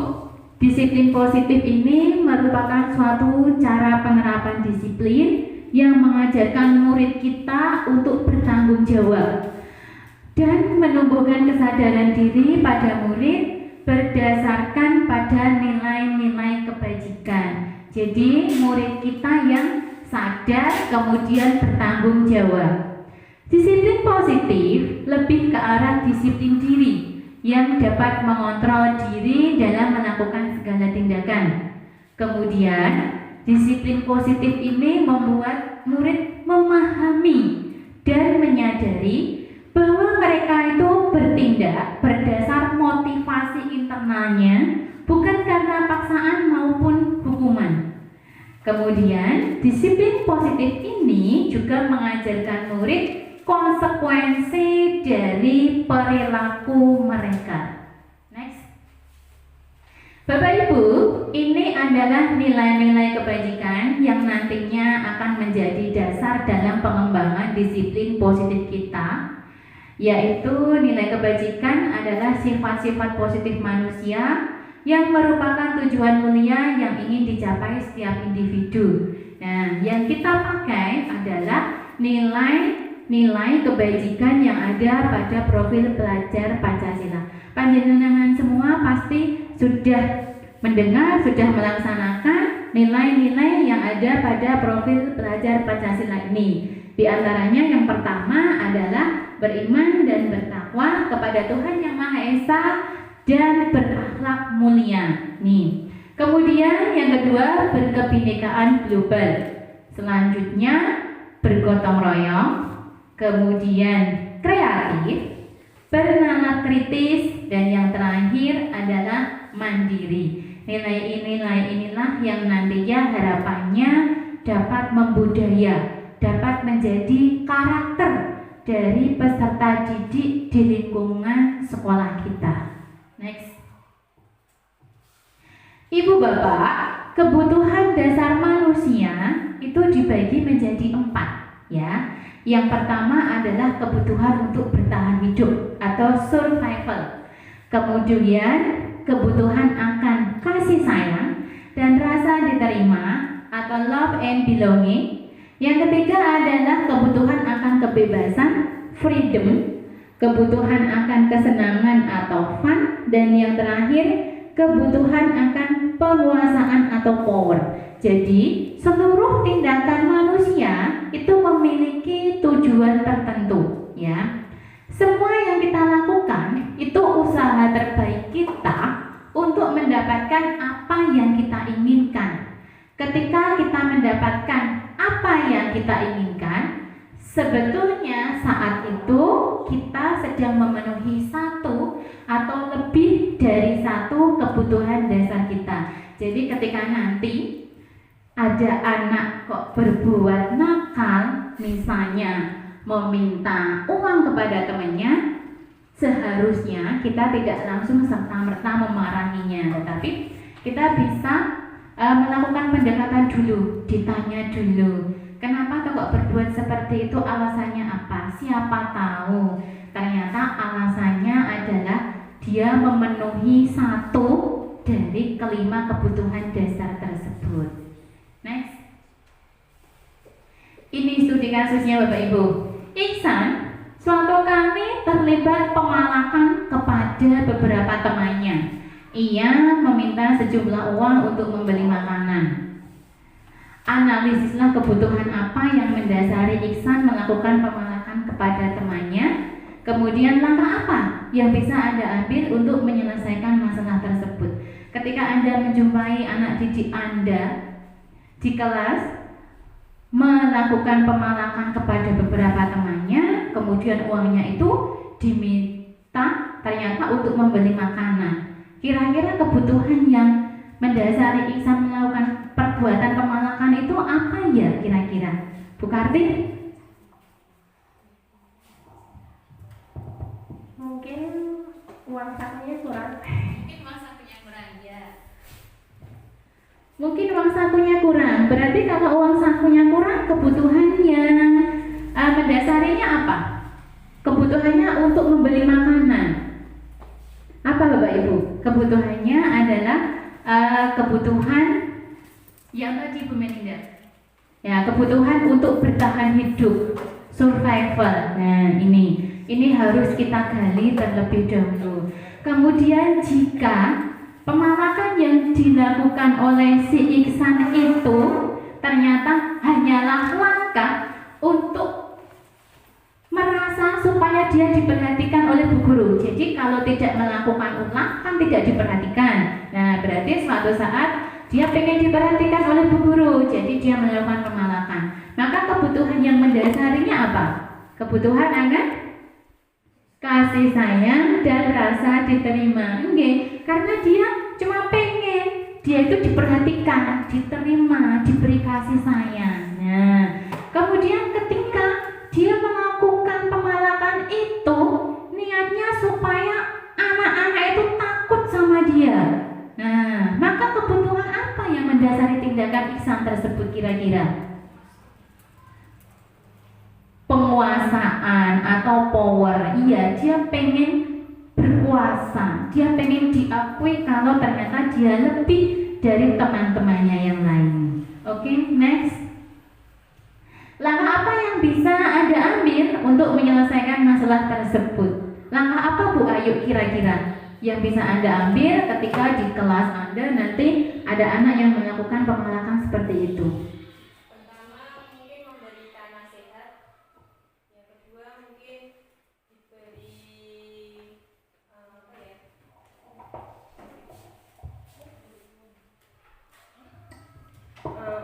disiplin positif ini merupakan suatu cara penerapan disiplin yang mengajarkan murid kita untuk bertanggung jawab dan menumbuhkan kesadaran diri pada murid berdasarkan pada nilai-nilai kebajikan. Jadi murid kita yang sadar kemudian bertanggung jawab. Disiplin positif lebih ke arah disiplin diri yang dapat mengontrol diri dalam melakukan segala tindakan. Kemudian disiplin positif ini membuat murid memahami dan menyadari bahwa mereka itu bertindak berdasar motivasi internalnya, bukan karena paksaan maupun hukuman. Kemudian disiplin positif ini juga mengajarkan murid konsekuensi dari perilaku mereka. Next. Bapak Ibu, ini adalah nilai-nilai kebajikan yang nantinya akan menjadi dasar dalam pengembangan disiplin positif kita, yaitu nilai kebajikan adalah sifat-sifat positif manusia yang merupakan tujuan mulia yang ingin dicapai setiap individu. Nah, yang kita pakai adalah nilai kebajikan yang ada pada profil pelajar Pancasila. Panjenengan semua pasti sudah mendengar, sudah melaksanakan nilai-nilai yang ada pada profil pelajar Pancasila ini. Di antaranya yang pertama adalah beriman dan bertakwa kepada Tuhan Yang Maha Esa dan berakhlak mulia. Nih. Kemudian yang kedua, berkebinekaan global. Selanjutnya bergotong royong, kemudian kreatif, bernalar kritis, dan yang terakhir adalah mandiri. Nilai-nilai inilah yang nantinya harapannya dapat membudaya, dapat menjadi karakter dari peserta didik di lingkungan sekolah kita. Next. Ibu Bapak, kebutuhan dasar manusia itu dibagi menjadi 4, ya. Yang pertama adalah kebutuhan untuk bertahan hidup atau survival. Kemudian kebutuhan akan kasih sayang dan rasa diterima atau love and belonging. Yang ketiga adalah kebutuhan akan kebebasan, freedom, kebutuhan akan kesenangan atau fun, dan yang terakhir kebutuhan akan penguasaan atau power. Jadi seluruh tindakan manusia itu memiliki tujuan tertentu, ya. Semua yang kita lakukan itu usaha terbaik kita untuk mendapatkan apa yang kita inginkan. Ketika kita mendapatkan apa yang kita inginkan, sebetulnya saat itu kita sedang memenuhi satu atau lebih dari satu kebutuhan dasar kita. Jadi ketika nanti ada anak kok berbuat nakal, misalnya meminta uang kepada temannya, Seharusnya kita tidak langsung serta-merta memarahinya, tetapi kita bisa melakukan pendekatan dulu, ditanya dulu, kenapa kok berbuat seperti itu, alasannya apa? Siapa tahu ternyata alasannya adalah dia memenuhi satu dari kelima kebutuhan dasar tersebut. Next. Ini studi kasusnya Bapak Ibu. Ihsan suatu kali terlibat pemalakan kepada beberapa temannya. Ia meminta sejumlah uang untuk membeli makanan. Analisislah kebutuhan apa yang mendasari Ihsan melakukan pemalakan kepada temannya. Kemudian langkah apa yang bisa Anda ambil untuk menyelesaikan masalah tersebut. Ketika Anda menjumpai anak didik Anda di kelas melakukan pemalakan kepada beberapa temannya, kemudian uangnya itu diminta ternyata untuk membeli makanan. Kira-kira kebutuhan yang mendasari Ihsan melakukan perbuatan pemalakan itu apa ya kira-kira? Bu Karti? Mungkin uang sakunya kurang. Mungkin uang sakunya kurang. Berarti kalau uang sakunya kurang, kebutuhannya mendasarinya apa? Kebutuhannya untuk membeli makanan. Apa Bapak Ibu? Kebutuhannya adalah kebutuhan yang tadi Bu Melinda. Ya, kebutuhan untuk bertahan hidup, survival. Nah, ini harus kita gali terlebih dahulu. Kemudian jika pemalakan yang dilakukan oleh si Ihsan itu ternyata hanyalah langkah untuk merasa supaya dia diperhatikan oleh bu guru. Jadi kalau tidak melakukan ulang kan tidak diperhatikan. Nah, berarti suatu saat dia pengen diperhatikan oleh bu guru, jadi dia melakukan pemalakan. Maka kebutuhan yang mendasarinya apa? Kebutuhan akan kasih sayang dan rasa diterima. Oke, karena dia cuma pengen dia itu diperhatikan, diterima, diberi kasih sayang. Nah, kemudian ketika dia melakukan pemalakan itu, niatnya supaya anak-anak itu takut sama dia. Nah, maka kebutuhan apa yang mendasari tindakan Ihsan tersebut kira-kira? Penguasaan atau power. Iya, dia pengen berkuasa, dia pengen diakui kalau ternyata dia lebih dari teman-temannya yang lain. Oke, next. Langkah apa yang bisa Anda ambil untuk menyelesaikan masalah tersebut? Langkah apa Bu Ayu kira-kira yang bisa Anda ambil ketika di kelas Anda nanti ada anak yang melakukan pemalakan seperti itu?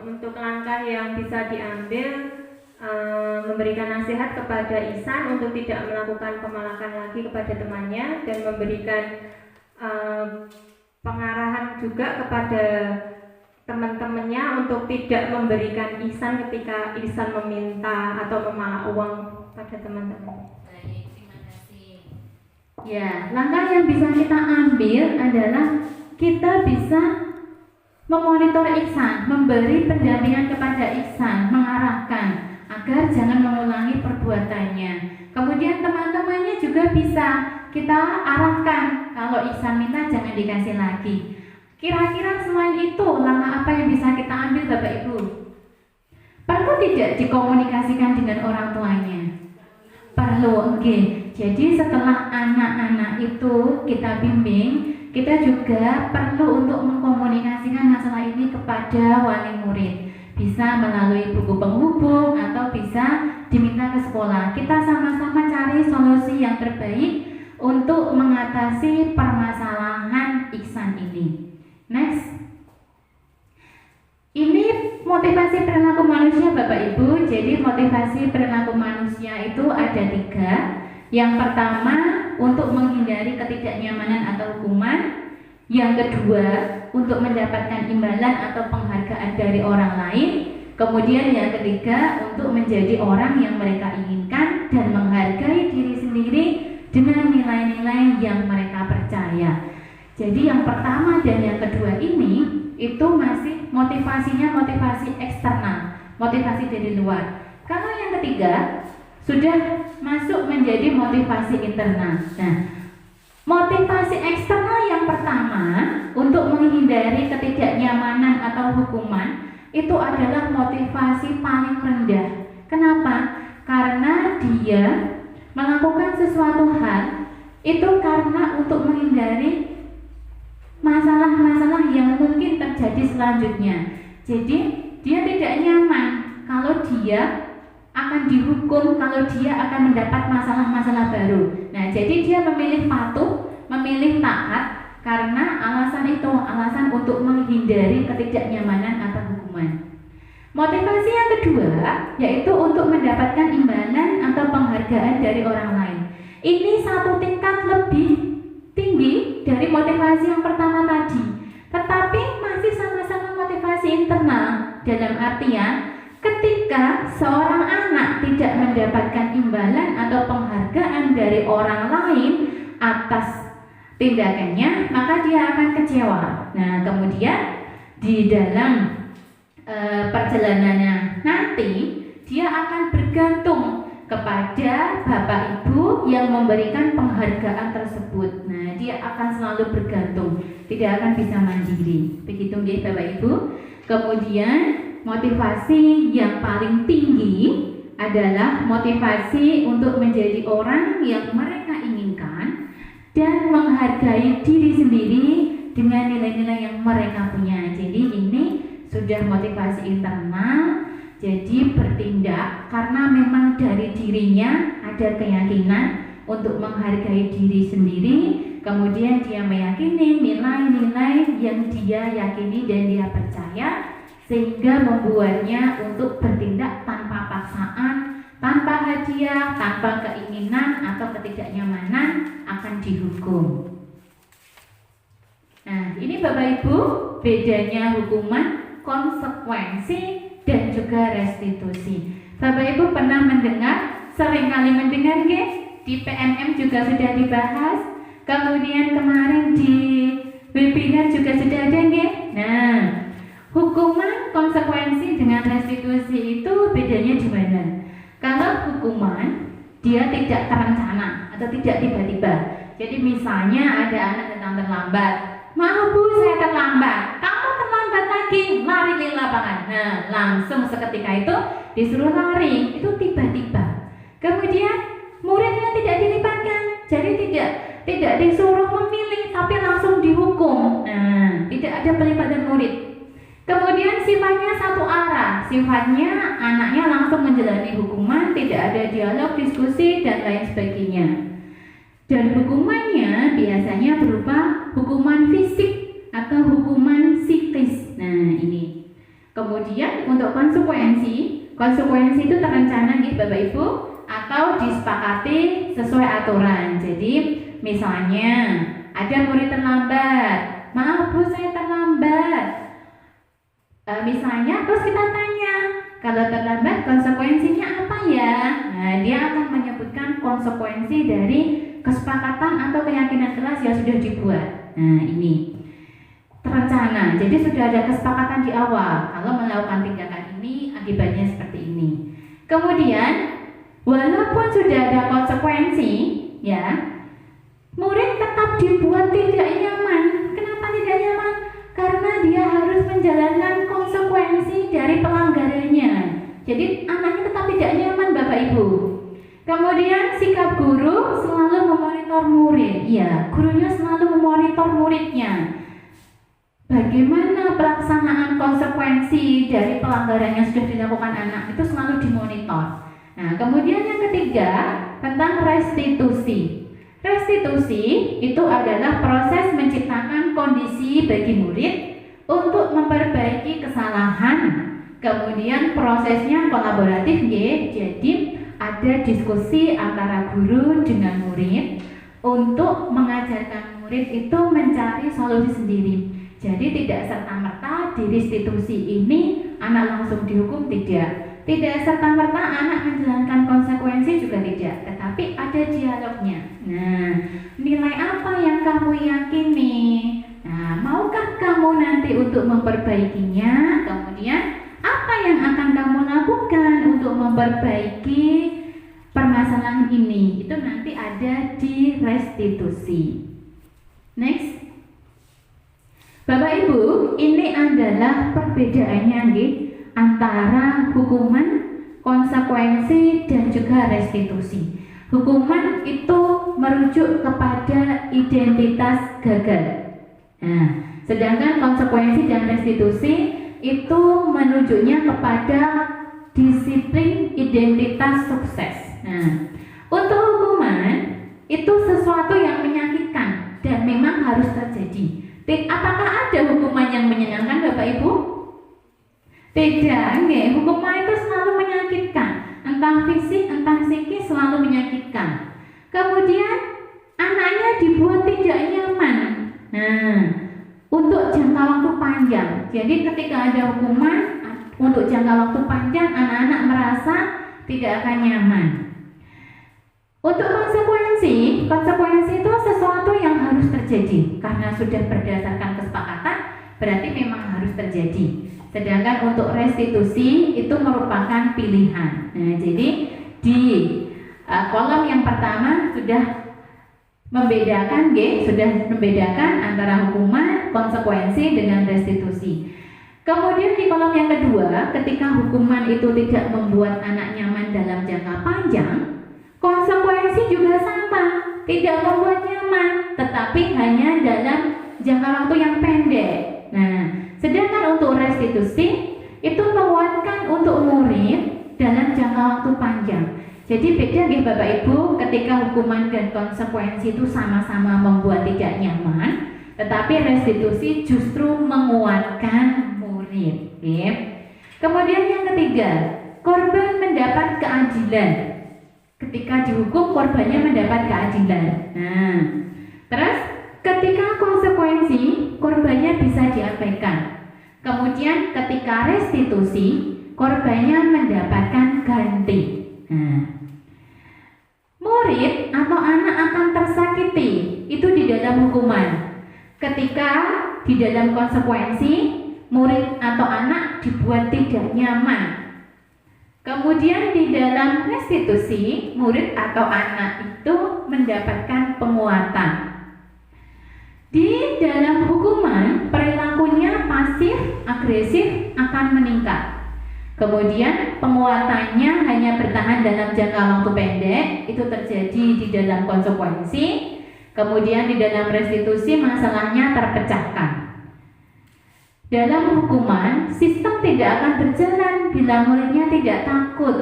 Untuk langkah yang bisa diambil, memberikan nasihat kepada Ihsan untuk tidak melakukan pemalakan lagi kepada temannya dan memberikan pengarahan juga kepada teman-temannya untuk tidak memberikan Ihsan ketika Ihsan meminta atau memalak uang pada teman-teman. Baik, terima kasih. Ya, langkah yang bisa kita ambil adalah kita bisa memonitor Ihsan, memberi pendampingan kepada Ihsan, mengarahkan agar jangan mengulangi perbuatannya. Kemudian teman-temannya juga bisa kita arahkan, kalau Ihsan minta jangan dikasih lagi. Kira-kira selain itu, langkah apa yang bisa kita ambil Bapak Ibu? Perlu tidak dikomunikasikan dengan orang tuanya? Perlu, oke. Jadi setelah anak-anak itu kita bimbing, kita juga perlu untuk mengkomunikasikan masalah ini kepada wali murid. Bisa melalui buku penghubung atau bisa diminta ke sekolah. Kita sama-sama cari solusi yang terbaik untuk mengatasi permasalahan Ihsan ini. Next. Ini motivasi perilaku manusia Bapak Ibu. Jadi motivasi perilaku manusia itu ada 3. Yang pertama, untuk menghindari ketidaknyamanan atau hukuman. Yang kedua, untuk mendapatkan imbalan atau penghargaan dari orang lain. Kemudian yang ketiga, untuk menjadi orang yang mereka inginkan dan menghargai diri sendiri dengan nilai-nilai yang mereka percaya. Jadi yang pertama dan yang kedua ini itu masih motivasinya motivasi eksternal, motivasi dari luar. Kalau yang ketiga sudah masuk menjadi motivasi internal. Nah, motivasi eksternal yang pertama untuk menghindari ketidaknyamanan atau hukuman itu adalah motivasi paling rendah. Kenapa? Karena dia melakukan sesuatu hal itu karena untuk menghindari masalah-masalah yang mungkin terjadi selanjutnya. Jadi dia tidak nyaman kalau dia akan dihukum, kalau dia akan mendapat masalah-masalah baru. Nah, jadi dia memilih patuh, memilih taat karena alasan itu, alasan untuk menghindari ketidaknyamanan atau hukuman. Motivasi yang kedua yaitu untuk mendapatkan imbalan atau penghargaan dari orang lain. Ini satu tingkat lebih tinggi dari motivasi yang pertama tadi, tetapi masih sama-sama motivasi internal. Dalam artian ketika seorang anak tidak mendapatkan imbalan atau penghargaan dari orang lain atas tindakannya, maka dia akan kecewa. Nah, kemudian di dalam perjalanannya nanti dia akan bergantung kepada bapak ibu yang memberikan penghargaan tersebut. Nah, dia akan selalu bergantung, tidak akan bisa mandiri. Begitu nggih bapak ibu. Kemudian motivasi yang paling tinggi adalah motivasi untuk menjadi orang yang mereka inginkan dan menghargai diri sendiri dengan nilai-nilai yang mereka punya. Jadi ini sudah motivasi internal, jadi bertindak karena memang dari dirinya ada keyakinan untuk menghargai diri sendiri, kemudian dia meyakini nilai-nilai yang dia yakini dan dia percaya, sehingga membuatnya untuk bertindak tanpa paksaan, tanpa hadiah, tanpa keinginan atau ketidaknyamanan akan dihukum. Nah, ini Bapak Ibu bedanya hukuman, konsekuensi dan juga restitusi. Bapak Ibu pernah mendengar, seringkali mendengar di PMM juga sudah dibahas, kemudian kemarin di webinar juga sudah ada Nah, hukuman, konsekuensi dengan restitusi itu bedanya di mana? Kalau hukuman dia tidak terencana atau tidak tiba-tiba. Jadi misalnya ada anak datang terlambat, "Maaf Bu, saya terlambat." "Kamu terlambat lagi, lari di lapangan." Nah, langsung seketika itu disuruh lari, itu tiba-tiba. Kemudian muridnya tidak dilibatkan, jadi tidak disuruh memilih, tapi langsung dihukum. Nah, tidak ada pelibatan murid. Kemudian sifatnya satu arah, sifatnya anaknya langsung menjalani hukuman, tidak ada dialog, diskusi dan lain sebagainya. Dan hukumannya biasanya berupa hukuman fisik atau hukuman psikis. Nah, ini. Kemudian untuk konsekuensi itu terencana Bapak Ibu atau disepakati sesuai aturan. Jadi misalnya ada murid terlambat, "Maaf Bu, saya terlambat." Misalnya terus kita tanya, kalau terlambat konsekuensinya apa ya? Nah, dia akan menyebutkan konsekuensi dari kesepakatan atau keyakinan kelas yang sudah dibuat. Nah, ini terencana. Jadi sudah ada kesepakatan di awal. Kalau melakukan tindakan ini akibatnya seperti ini. Kemudian walaupun sudah ada konsekuensi, ya, murid tetap dibuat tidak nyaman. Kenapa tidak nyaman? Karena dia harus menjalankan konsekuensi dari pelanggarannya. Jadi anaknya tetap tidak nyaman Bapak Ibu. Kemudian sikap guru selalu memonitor murid. Ya, gurunya selalu memonitor muridnya. Bagaimana pelaksanaan konsekuensi dari pelanggaran yang sudah dilakukan anak itu selalu dimonitor. Nah, kemudian yang ketiga tentang restitusi. Restitusi itu adalah proses menciptakan kondisi bagi murid untuk memperbaiki kesalahan. Kemudian prosesnya kolaboratif jadi ada diskusi antara guru dengan murid untuk mengajarkan murid itu mencari solusi sendiri. Jadi tidak serta-merta di restitusi ini anak langsung dihukum, tidak. Tidak serta-merta anak menjalankan konsekuensi juga tidak, tetapi ada dialognya. Nah, nilai apa yang kamu yakini? Nah, maukah kamu nanti untuk memperbaikinya? Kemudian, apa yang akan kamu lakukan untuk memperbaiki permasalahan ini? Itu nanti ada di restitusi. Next. Bapak Ibu, ini adalah perbedaannya nih, antara hukuman, konsekuensi, dan juga restitusi. Hukuman itu merujuk kepada identitas gagal. Nah, sedangkan konsekuensi dan restitusi itu menunjuknya kepada disiplin identitas sukses. Nah, untuk hukuman itu sesuatu yang menyakitkan dan memang harus terjadi. Apakah ada hukuman yang menyenangkan, Bapak Ibu? Tidak, enggak. Hukuman itu selalu menyakitkan, entah fisik, entah psikis, selalu menyakitkan. Kemudian anaknya dibuat tidak nyaman. Nah, untuk jangka waktu panjang. Jadi ketika ada hukuman untuk jangka waktu panjang, anak-anak merasa tidak akan nyaman. Untuk konsekuensi itu sesuatu yang harus terjadi karena sudah berdasarkan kesepakatan, berarti memang harus terjadi. Sedangkan untuk restitusi itu merupakan pilihan. Nah, jadi di kolom yang pertama sudah membedakan antara hukuman, konsekuensi dengan restitusi. Kemudian di kolom yang kedua, ketika hukuman itu tidak membuat anak nyaman dalam jangka panjang, konsekuensi juga sama, tidak membuat nyaman, tetapi hanya dalam jangka waktu yang pendek. Nah, sedangkan untuk restitusi itu menguatkan untuk murid dalam jangka waktu panjang. Jadi beda ya Bapak Ibu, ketika hukuman dan konsekuensi itu sama-sama membuat tidak nyaman, tetapi restitusi justru menguatkan murid. Kemudian yang ketiga, korban mendapat keadilan. Ketika dihukum, korbannya mendapat keadilan. Nah, terus ketika konsekuensi, korbannya bisa diabaikan. Kemudian ketika restitusi, korbannya mendapatkan ganti. Nah, murid atau anak akan tersakiti itu di dalam hukuman. Ketika di dalam konsekuensi, murid atau anak dibuat tidak nyaman. Kemudian di dalam restitusi, murid atau anak itu mendapatkan penguatan. Di dalam hukuman, perilakunya pasif, agresif akan meningkat. Kemudian penguatannya hanya bertahan dalam jangka waktu pendek, itu terjadi di dalam konsekuensi. Kemudian di dalam restitusi masalahnya terpecahkan. Dalam hukuman, sistem tidak akan berjalan bila muridnya tidak takut.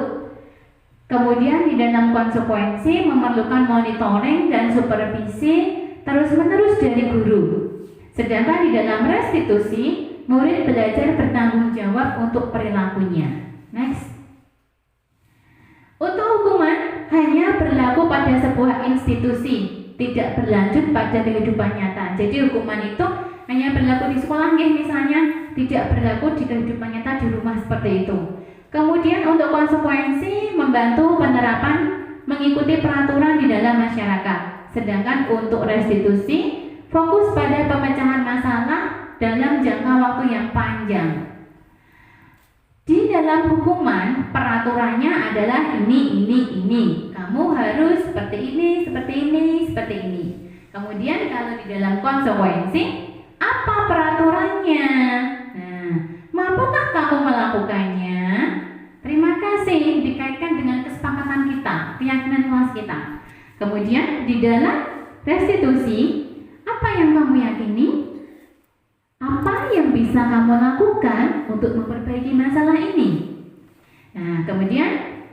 Kemudian di dalam konsekuensi memerlukan monitoring dan supervisi terus-menerus dari guru. Sedangkan di dalam restitusi, murid belajar bertanggung jawab untuk perilakunya. Next. Untuk hukuman hanya berlaku pada sebuah institusi, tidak berlanjut pada kehidupan nyata. Jadi hukuman itu hanya berlaku di sekolah, misalnya, tidak berlaku di kehidupan nyata di rumah seperti itu. Kemudian untuk konsekuensi membantu penerapan mengikuti peraturan di dalam masyarakat. Sedangkan untuk restitusi fokus pada pemecahan masalah dalam jangka waktu yang panjang. Di dalam hukuman peraturannya adalah ini. Kamu harus seperti ini. Kemudian kalau di dalam konsekuensi, apa peraturannya? Nah, mampukah kamu melakukannya? Terima kasih, dikaitkan dengan kesepakatan kita, keyakinan kelas kita. Kemudian di dalam restitusi, apa yang kamu yakini? Apa yang bisa kamu lakukan untuk memperbaiki masalah ini? Nah, kemudian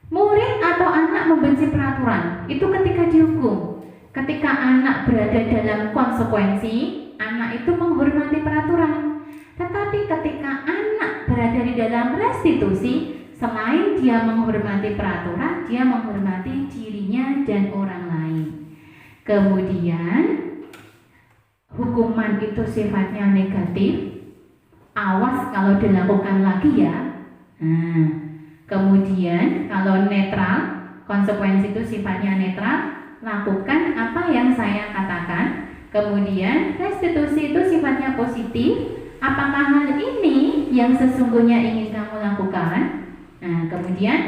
murid atau anak membenci peraturan, itu ketika dihukum. Ketika anak berada dalam konsekuensi, anak itu menghormati peraturan. Tetapi ketika anak berada di dalam restitusi, selain dia menghormati peraturan, dia menghormati dirinya dan orang lain. Kemudian hukuman itu sifatnya negatif. Awas kalau dilakukan lagi ya. Nah, Kemudian kalau netral, konsekuensi itu sifatnya netral, lakukan apa yang saya katakan. Kemudian restitusi itu sifatnya positif. Apakah hal ini yang sesungguhnya ingin kamu lakukan? Nah, kemudian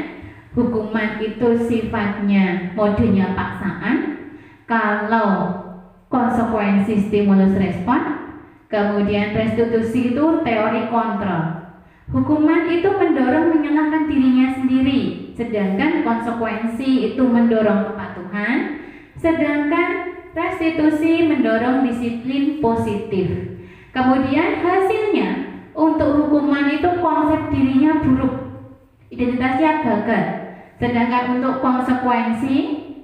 hukuman itu sifatnya modenya paksaan. Kalau konsekuensi stimulus respon. Kemudian restitusi itu teori kontrol. Hukuman itu mendorong menyalahkan dirinya sendiri, sedangkan konsekuensi itu mendorong kepatuhan, sedangkan restitusi mendorong disiplin positif. Kemudian hasilnya untuk hukuman itu konsep dirinya buruk, identitasnya gagal, sedangkan untuk konsekuensi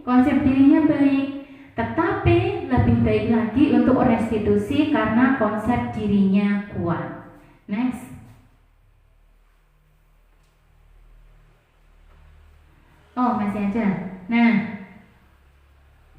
konsep dirinya baik. Tetapi lebih baik lagi untuk restitusi karena konsep dirinya kuat. Next. Oh, masih ada. Nah,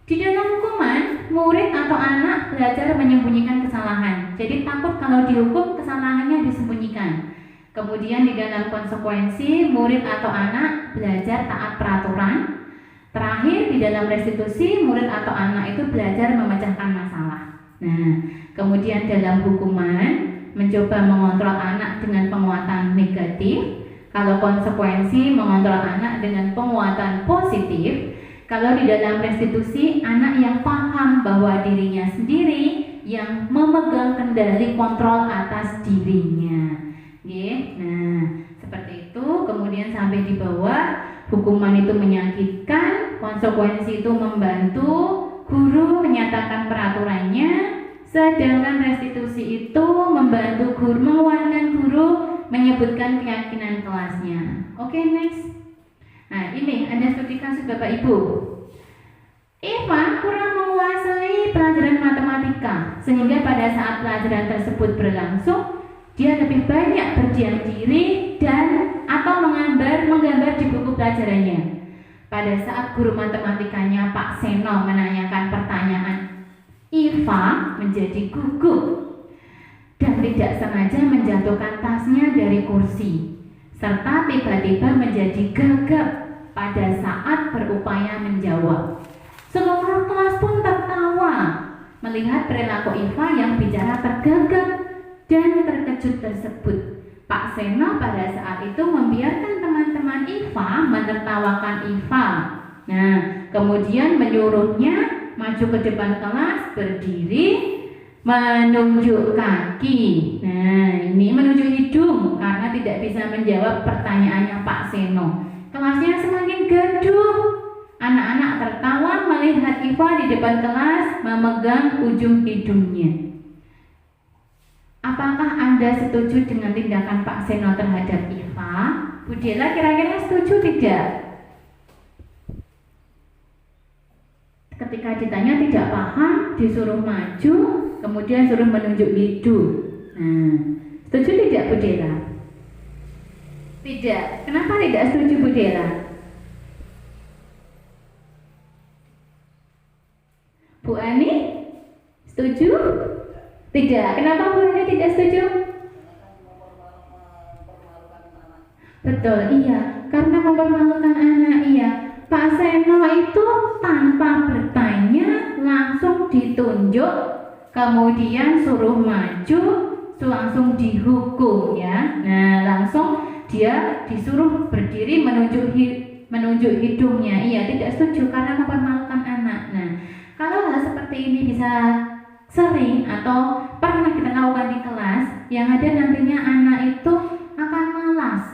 di dalam hukuman, murid atau anak belajar menyembunyikan kesalahan. Jadi takut kalau dihukum kesalahannya disembunyikan. Kemudian di dalam konsekuensi, murid atau anak belajar taat peraturan. Terakhir, di dalam restitusi, murid atau anak itu belajar memecahkan masalah. Nah, kemudian dalam hukuman, mencoba mengontrol anak dengan penguatan negatif. Kalau konsekuensi, mengontrol anak dengan penguatan positif. Kalau di dalam restitusi, anak yang paham bahwa dirinya sendiri yang memegang kendali kontrol atas dirinya. Nah, seperti itu. Kemudian sampai di bawah, hukuman itu menyakitkan, konsekuensi itu membantu guru menyatakan peraturannya, sedangkan restitusi itu membantu guru, menguatkan guru menyebutkan keyakinan kelasnya. Oke, next. Nah, ini ada studi kasus Bapak Ibu. Eva kurang menguasai pelajaran matematika, sehingga pada saat pelajaran tersebut berlangsung, dia lebih banyak berdiam diri dan atau menggambar di buku pelajarannya. Pada saat guru matematikanya Pak Seno menanyakan pertanyaan, Eva menjadi gugup dan tidak sengaja menjatuhkan tasnya dari kursi, serta tiba-tiba menjadi gagap pada saat berupaya menjawab. Seluruh kelas pun tertawa melihat perilaku Eva yang bicara tergagap dan terkejut tersebut. Pak Seno pada saat itu membiarkan teman-teman Eva menertawakan Eva. Nah, kemudian menyuruhnya maju ke depan kelas, berdiri, menunjuk kaki. Nah, ini menunjuk hidung karena tidak bisa menjawab pertanyaannya Pak Seno. Kelasnya semakin gaduh. Anak-anak tertawa melihat Eva di depan kelas memegang ujung hidungnya. Apakah Anda setuju dengan tindakan Pak Seno terhadap Eva? Bu Dela kira-kira setuju tidak? Ketika ditanya tidak paham, disuruh maju, kemudian suruh menunjuk hidung. Nah, setuju tidak Bu Dela? Tidak. Kenapa tidak setuju Bu Dela? Bu Ani? Setuju? Tidak. Kenapa Bu Ani tidak setuju? Betul, iya. Karena mempermalukan anak, iya. Pak Seno itu tanpa bertanya langsung ditunjuk, kemudian suruh maju, langsung dihukum ya. Nah, langsung dia disuruh berdiri menunjuk hidungnya. Iya, tidak setuju karena mempermalukan anak. Nah, kalau hal seperti ini bisa sering atau pernah kita lakukan di kelas, yang ada nantinya anak itu akan malas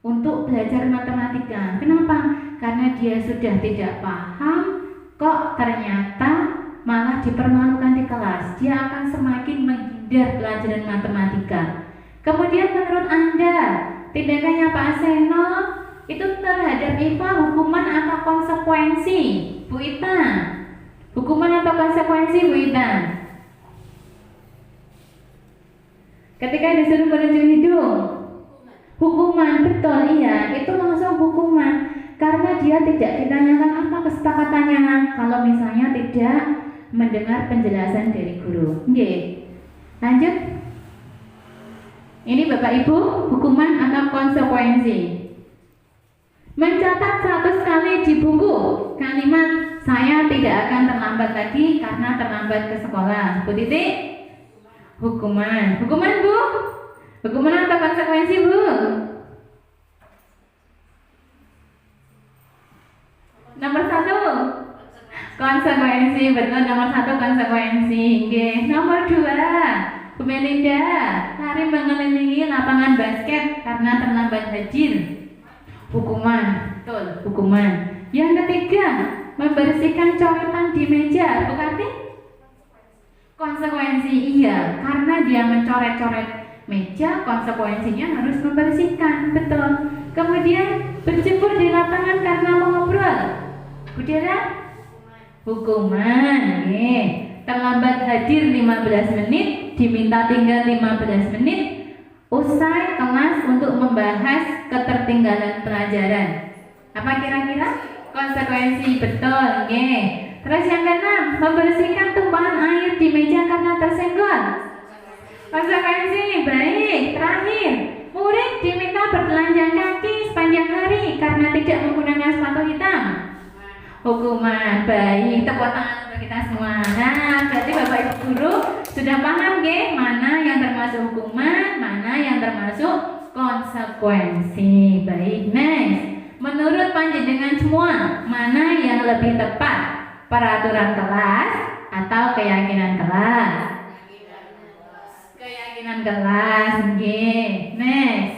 untuk belajar matematika. Kenapa? Karena dia sudah tidak paham, kok ternyata malah dipermalukan di kelas. Dia akan semakin menghindar pelajaran matematika. Kemudian menurut Anda, tindakannya Pak Seno itu terhadap Eva hukuman atau konsekuensi? Bu Ita, hukuman atau konsekuensi Bu Ita? Ketika disuruh menunjuk hidung, hukuman, betul, iya, itu langsung hukuman. Karena dia tidak ditanyakan apa kesepakatannya kalau misalnya tidak mendengar penjelasan dari guru. Oke, lanjut. Ini Bapak Ibu, hukuman atau konsekuensi? Mencatat 100 kali di buku kalimat saya tidak akan terlambat lagi karena terlambat ke sekolah. Bu titik. Hukuman. Hukuman Bu? Hukuman atau konsekuensi Bu? Nomor 1 konsekuensi, betul. Nomor 1 konsekuensi. Oke. Nomor 2 Bu Melinda lari mengelilingi lapangan basket karena terlambat hadir. Hukuman, betul, hukuman. Yang ketiga, membersihkan coretan di meja. Bu Karti? Konsekuensi, iya, karena dia mencoret-coret meja, konsekuensinya harus membersihkan, betul. Kemudian berjemur di lapangan karena mengobrol. Bu Dera? Hukuman, oke. Terlambat hadir 15 menit, diminta tinggal 15 menit, usai kelas untuk membahas ketertinggalan pelajaran. Apa kira-kira? Konsekuensi, betul, oke. Terus yang keenam, membersihkan tumpahan air di meja karena tersenggol. Konsekuensi, baik. Terakhir, murid diminta bertelanjang kaki sepanjang hari karena tidak menggunakan sepatu hitam. Hukuman, baik. Tepuk tangan untuk kita semua. Nah, berarti Bapak Ibu guru sudah paham nggih, mana yang termasuk hukuman, mana yang termasuk konsekuensi. Baik, next. Menurut panjenengan semua, mana yang lebih tepat? Peraturan kelas atau keyakinan kelas? Keyakinan kelas, nggih. Next.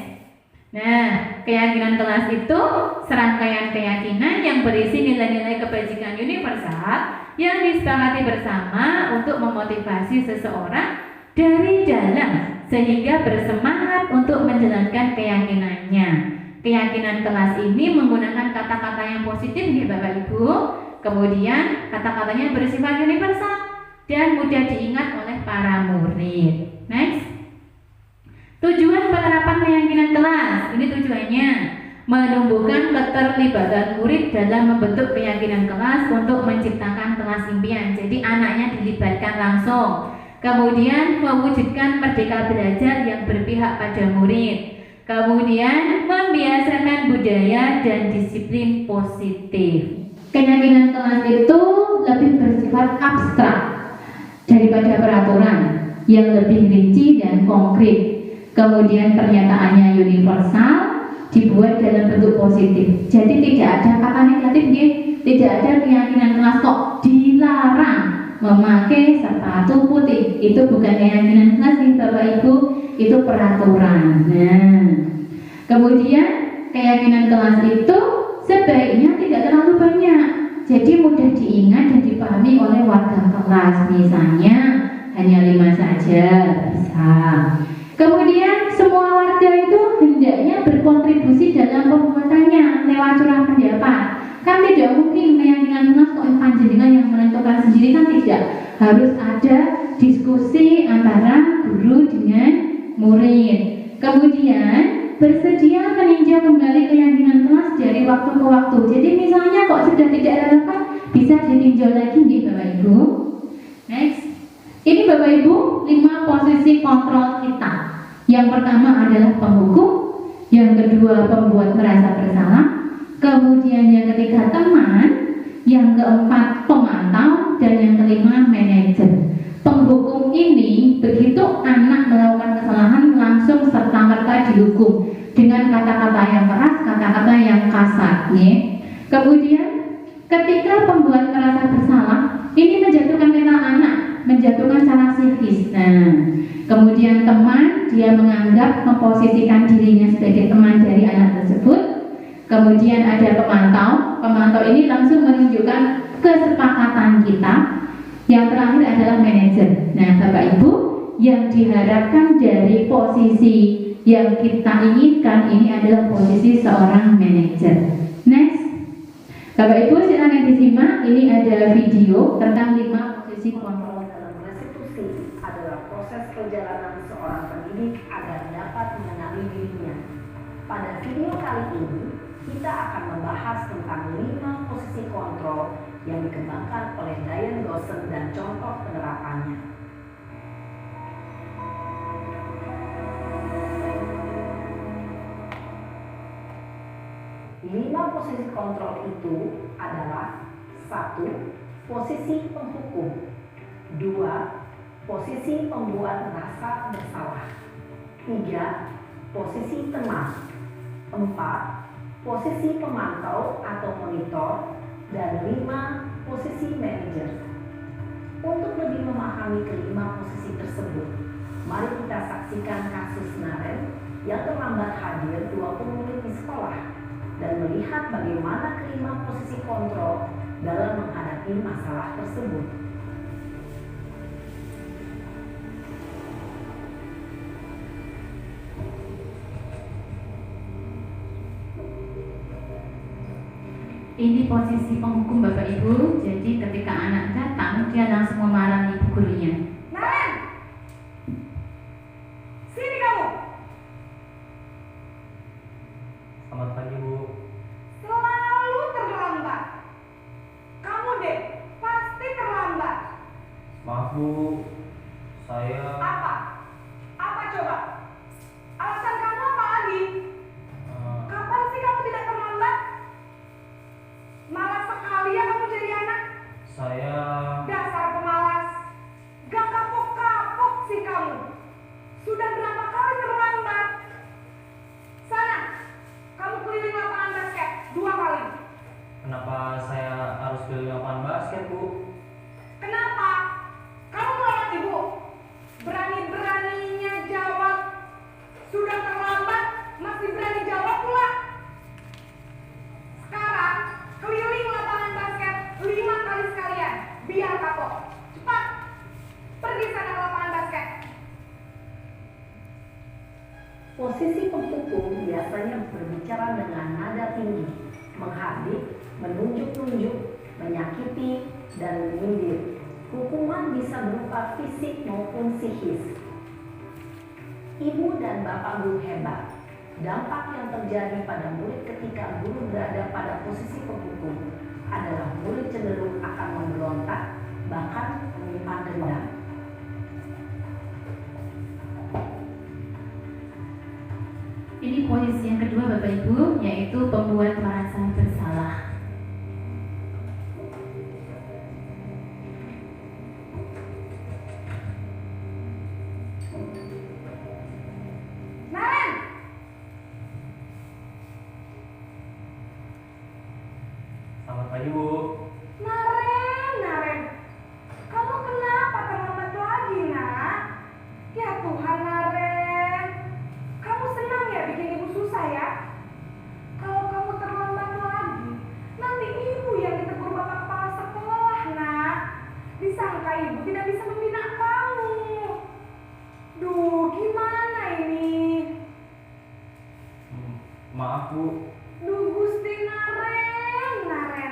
Nah, keyakinan kelas itu serangkaian keyakinan yang berisi nilai-nilai kebajikan universal yang disepakati bersama untuk memotivasi seseorang dari dalam sehingga bersemangat untuk menjalankan keyakinannya. Keyakinan kelas ini menggunakan kata-kata yang positif ya Bapak Ibu. Kemudian kata-katanya bersifat universal dan mudah diingat oleh para murid. Next. Tujuan penerapan keyakinan kelas, ini tujuannya menumbuhkan keterlibatan murid dalam membentuk keyakinan kelas untuk menciptakan kelas impian. Jadi anaknya dilibatkan langsung. Kemudian mewujudkan merdeka belajar yang berpihak pada murid. Kemudian membiasakan budaya dan disiplin positif. Keyakinan kelas itu lebih bersifat abstrak daripada peraturan yang lebih rinci dan konkret. Kemudian pernyataannya universal, dibuat dalam bentuk positif. Jadi tidak ada kata negatif, tidak ada keyakinan kelas kok dilarang memakai sepatu putih. Itu bukan keyakinan kelas nih Bapak Ibu, itu peraturan. Nah, kemudian keyakinan kelas itu sebaiknya tidak terlalu banyak, jadi mudah diingat dan dipahami oleh warga kelas. Misalnya hanya 5 saja bisa. Kemudian semua warga itu hendaknya berkontribusi dalam pembuatannya lewat curah pendapat. Kan tidak mungkin keyakinan kelas kok panjenengan yang menentukan sendiri, kan tidak. Harus ada diskusi antara guru dengan murid. Kemudian bersedia meninjau kembali keyakinan kelas dari waktu ke waktu. Jadi misalnya kok sudah tidak relevan, bisa ditinjau lagi nih Bapak Ibu. Next. Ini Bapak Ibu 5 posisi kontrol kita. Yang pertama adalah penghukum, yang kedua pembuat merasa bersalah, kemudian yang ketiga teman, yang keempat pemantau, dan yang kelima manajer. Penghukum ini begitu anak melakukan kesalahan langsung serta-merta dihukum dengan kata-kata yang keras, kata-kata yang kasar. Kemudian ketika pembuat merasa bersalah, ini menjatuhkan mental anak, menjatuhkan secara psikis. Nah, kemudian teman, dia menganggap memposisikan dirinya sebagai teman dari anak tersebut. Kemudian ada pemantau, pemantau ini langsung menunjukkan kesepakatan kita. Yang terakhir adalah manajer. Nah Bapak Ibu, yang diharapkan dari posisi yang kita inginkan ini adalah posisi seorang manajer. Next, Bapak Ibu silakan disimak. Ini ada video tentang 5 posisi kontrol dalam restitusi adalah proses perjalanan seorang pendidik agar dapat mengenali dirinya. Pada video kali ini, kita akan membahas tentang 5 posisi kontrol yang dikembangkan oleh Diane Dawson dan contoh penerapannya. 5 posisi kontrol itu adalah: 1. Posisi penghukum, 2. Posisi pembuat merasa bersalah, 3. Posisi teman, 4. Posisi pemantau atau monitor, dan 5. Posisi manajer. Untuk lebih memahami kelima posisi tersebut, mari kita saksikan kasus Naren yang terlambat hadir 20 menit di sekolah dan melihat bagaimana kelima posisi kontrol dalam menghadapi masalah tersebut. Ini posisi penghukum Bapak Ibu. Jadi ketika anak datang, dia langsung memarahi ibu gurunya. Naren, sini kamu. Selamat pagi, Bu. Selalu terlambat. Kamu deh, pasti terlambat. Maaf, Bu. Saya Apa? Apa coba? Alasan kamu apa lagi? Kapan sih kamu tidak terlambat? Malas sekali ya kamu jadi anak. saya Dasar pemalas. Gak kapok-kapok sih kamu. Sudah berapa kali terlambat? Sana, kamu keliling lapangan basket 2 kali. kenapa saya harus keliling lapangan basket, Bu? Kenapa? Kamu melawan ibu. Berani-beraninya jawab. Sudah terlambat, masih berani jawab pula. Sekarang, keliling lapangan basket 5 kali sekalian. Biar kapok. Cepat. Pergi sana ke lapangan basket. Posisi penghukum biasanya berbicara dengan nada tinggi, menghardik, menunjuk-nunjuk, menyakiti, dan menyindir. Hukuman bisa berupa fisik maupun psikis. Ibu dan bapak guru hebat. Dampak yang terjadi pada murid ketika guru berada pada posisi penghukum adalah murid cenderung akan memberontak, bahkan menyimpan dendam. Ini posisi yang kedua Bapak Ibu, yaitu pembuat merasa bersalah. Naren, Selamat pagi, Bu. Naren. Kamu kenapa terlambat lagi, nak? Ya Tuhan, Naren. Kamu senang ya bikin ibu susah ya? Kalau kamu terlambat lagi, nanti ibu yang ditegur bapak kepala sekolah, nak. Disangka ibu tidak bisa membina kamu. Duh, gimana ini? Maaf, Bu. Duh, Gusti Naren.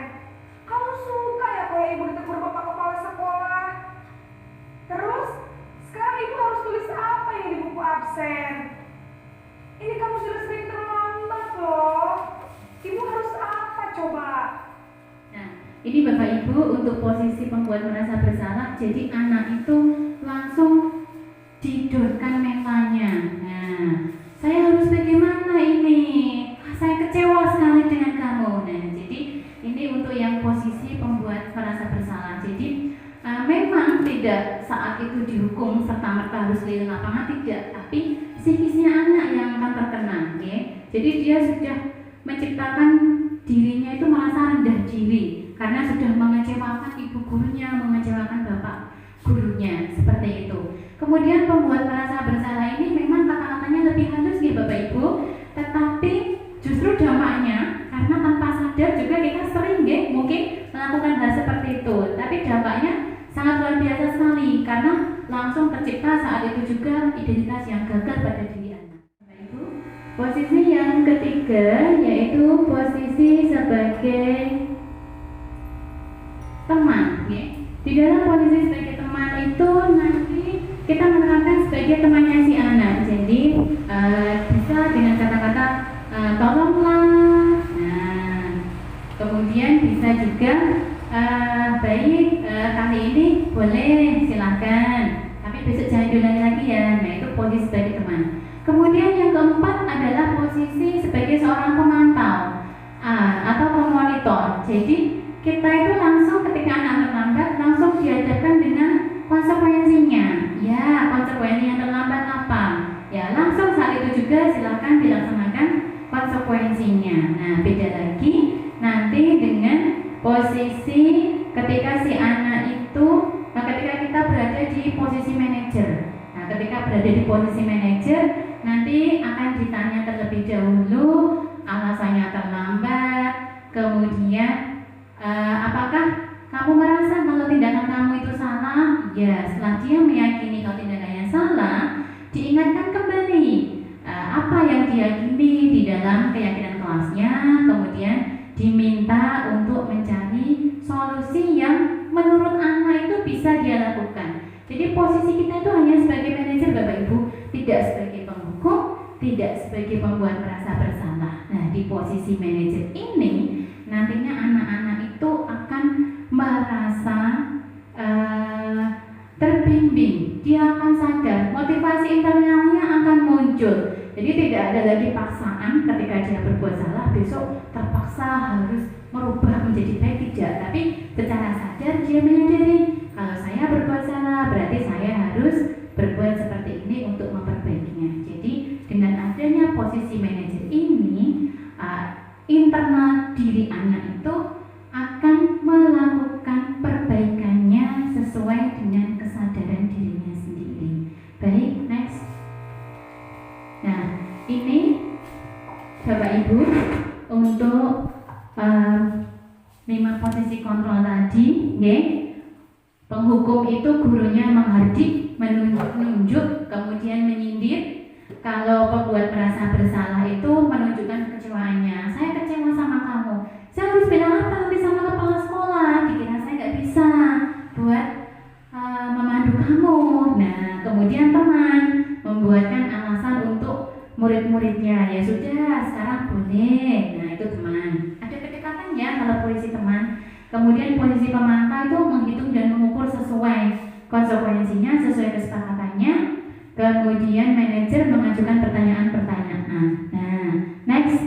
Kamu suka ya kalau ibu ditegur bapak kepala sekolah? Terus, sekarang ibu harus tulis apa yang di buku absen? Ini kamu sudah sering terlambat loh. Ibu harus apa coba? Nah, ini Bapak Ibu untuk posisi pembuat merasa bersalah. Jadi anak itu langsung didorkan mentalnya. Nah, saya harus bagaimana ini? Saya kecewa sekali dengan kamu. Nah, jadi ini untuk yang posisi pembuat merasa bersalah. Jadi memang tidak saat itu dihukum serta-merta harus keliling lapangan, tidak. Tapi psikisnya anak yang akan terkena. Ya. Jadi dia sudah menciptakan dirinya itu merasa rendah diri karena sudah mengecewakan ibu gurunya, mengecewakan bapak gurunya, seperti itu. Kemudian pembuat merasa bersalah ini memang kata-katanya lebih halus ya Bapak Ibu, tetapi justru dampaknya karena tanpa sadar juga kita sering ya mungkin melakukan hal seperti itu, tapi dampaknya sangat luar biasa sekali karena langsung tercipta saat itu juga identitas yang gagal pada diri anak. Bapak Ibu, posisi yang ketiga yaitu posisi sebagai teman ya. Di dalam posisi sebagai teman itu nanti kita menerapkan sebagai temannya si anak. Jadi bisa dengan kata-kata tolonglah. Nah, kemudian bisa juga baik kali ini boleh silakan, tapi besok jangan diulangi lagi ya. Nah, itu posisi sebagai teman. Kemudian yang keempat adalah posisi sebagai seorang pemantau konsekuensinya. Nah, beda lagi nanti dengan posisi ketika si anak itu, ketika kita berada di posisi manajer. Nah, ketika berada di posisi manajer, nanti akan ditanya terlebih dahulu alasannya terlambat, kemudian apakah kamu merasa kalau tindakan kamu itu salah? Ya, setelah dia meyakini kalau tindakannya salah, diingatkan kembali apa yang diyakini di dalam keyakinan kelasnya, kemudian diminta untuk mencari solusi yang menurut anak itu bisa dia lakukan. Jadi posisi kita itu hanya sebagai manajer, Bapak Ibu, tidak sebagai penghukum, tidak sebagai pembuat merasa bersalah. Nah, di posisi manajer ini nantinya anak-anak itu akan merasa terbimbing, dia akan sadar, motivasi internalnya akan muncul. Jadi tidak ada lagi paksaan ketika dia berbuat salah, besok terpaksa harus merubah menjadi baik, tidak. Tapi secara sadar dia menyadari, kalau saya berbuat salah berarti saya harus berbuat seperti ini untuk memperbaikinya. Jadi dengan adanya posisi manajer ini, internal diri anak itu akan melakukan perbaikannya sesuai dengan kesadaran dirinya sendiri. Baik, next. Nah, ini Bapak Ibu untuk 5 posisi kontrol tadi, ya. Penghukum itu gurunya menghardik, menunjuk, kemudian menyindir. Kalau pembuat merasa bersalah itu menunjukkan kekecewaannya. Saya kecewa sama kamu. Saya harus bilang apa nanti sama kepala sekolah? Dikira saya nggak bisa buat memandu kamu. Nah, kemudian teman membuatkan alasan untuk murid-muridnya. Ya sudah, sekarang boleh. Nah, itu teman. Ada kedekatan ya kalau polisi teman. Kemudian posisi pemantau itu menghitung dan mengukur sesuai konsekuensinya, sesuai kesepakatannya. Kemudian manajer mengajukan pertanyaan-pertanyaan. Nah, next.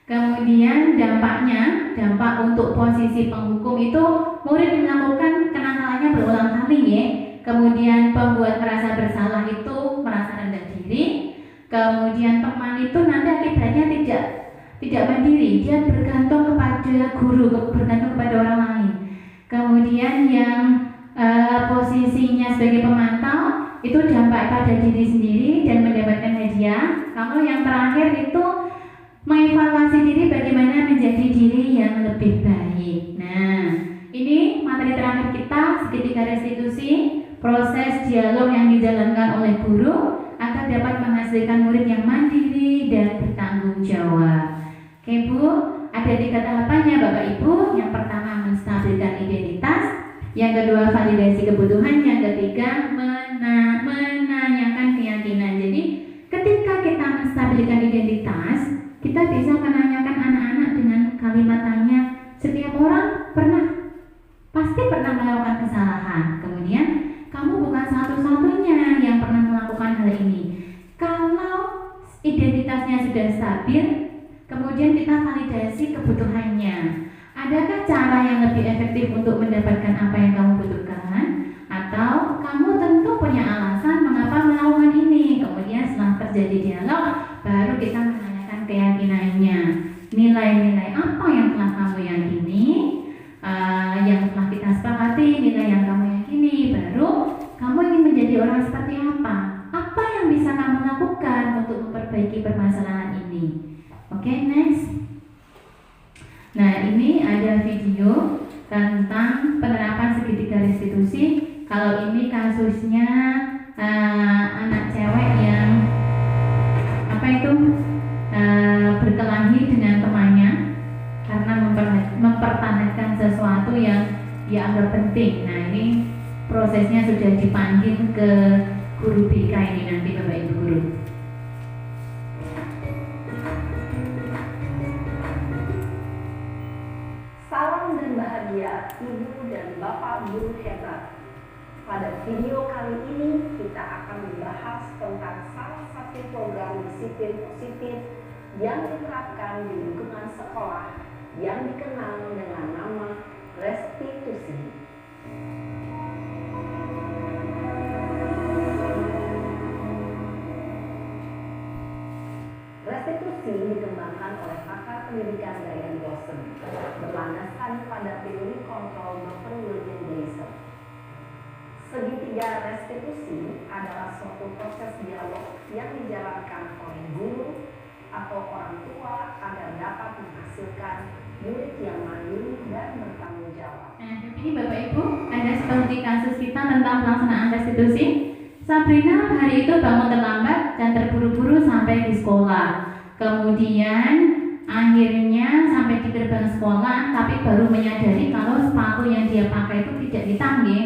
Kemudian dampak untuk posisi penghukum itu murid melakukan kenakalannya berulang kali, ya. Kemudian pembuat merasa bersalah itu merasa rendah diri. Kemudian teman itu nanti akibatnya tidak mandiri, dia bergantung kepada guru, bergantung kepada orang lain. Kemudian yang posisinya sebagai pemantau itu dampak pada diri sendiri dan mendapatkan hadiah. Kalau yang terakhir itu mengevaluasi diri bagaimana menjadi diri yang lebih baik. Nah, ini materi terakhir kita, segitiga restitusi, proses dialog yang dijalankan oleh guru agar dapat menghasilkan murid yang mandiri dan bertanggung jawab. Oke Bu, ada 3 tahapannya Bapak Ibu. Yang pertama menstabilkan identitas, yang kedua validasi kebutuhan, yang ketiga menanyakan keyakinan. Jadi ketika kita menstabilkan identitas, kita bisa menanyakan anak-anak dengan kalimat tanya. Setiap orang pasti pernah melakukan kesalahan. Kemudian kamu bukan satu-satunya yang pernah melakukan hal ini. Kalau identitasnya sudah stabil, kemudian kita validasi kebutuhannya. Adakah cara yang lebih efektif untuk mendapatkan apa yang kamu butuhkan? Atau kamu tentu punya alasan mengapa melakukan ini. Kemudian setelah terjadi dialog, baru kita menanyakan keyakinannya. Nilai-nilai apa yang telah kamu yakini, yang telah kita sepakati, nilai yang kamu yakini. Baru kamu ingin menjadi orang seperti apa? Apa yang bisa kamu lakukan untuk memperbaiki permasalahan ini? Oke, next. Nah, ini ada video tentang penerapan segitiga restitusi. Kalau ini kasusnya anak cewek yang berkelahi dengan temannya karena mempertahankan sesuatu yang dianggap penting. Nah, ini prosesnya sudah dipanggil ke guru BK ini nanti Bapak Ibu guru. Salam dan bahagia Ibu dan Bapak guru hebat. Pada video kali ini kita akan membahas tentang salah satu program disiplin positif yang diterapkan di lingkungan sekolah yang dikenal dengan nama restitusi. restitusi dikembangkan oleh pakar pendidikan Brian Blossom berlandaskan pada teori kontrol Dr. William Gleiser. Segitiga restitusi adalah suatu proses dialog yang dijalankan oleh guru atau orang tua agar dapat menghasilkan murid yang mandiri dan bertanggung jawab. Nah, ini Bapak Ibu, ada seperti kasus kita tentang pelaksanaan restitusi. Sabrina hari itu bangun terlambat dan terburu-buru sampai di sekolah. Kemudian akhirnya sampai di gerbang sekolah, tapi baru menyadari kalau sepatu yang dia pakai itu tidak ditangge.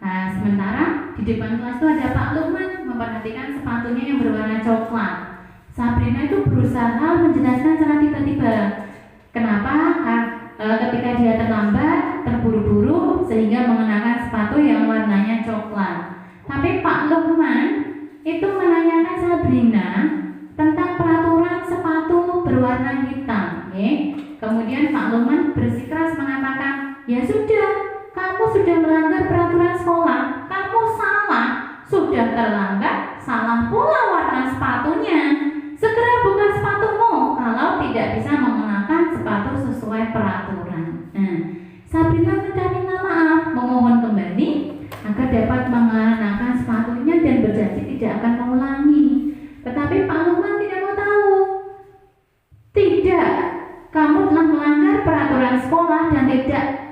Nah, sementara di depan kelas itu ada Pak Lukman memperhatikan sepatunya yang berwarna coklat. Sabrina itu berusaha menjelaskan secara tiba-tiba kenapa ketika dia terlambat, terburu-buru sehingga mengenakan sepatu yang warnanya coklat. Tapi Pak Lukman itu menanyakan Sabrina tentang peraturan sepatu berwarna hitam. Kemudian Pak Lukman bersikeras mengatakan, ya sudah, kamu sudah melanggar peraturan sekolah, kamu salah, sudah terlambat, salah pula warna sepatunya. Segera buka sepatumu kalau tidak bisa mengenakan sepatu sesuai peraturan. Nah, Sabrina sudah minta maaf, memohon kembali agar dapat mengenakan sepatunya dan berjanji tidak akan mengulangi. Tetapi Pak Lukman tidak mau tahu. Tidak, kamu telah melanggar peraturan sekolah dan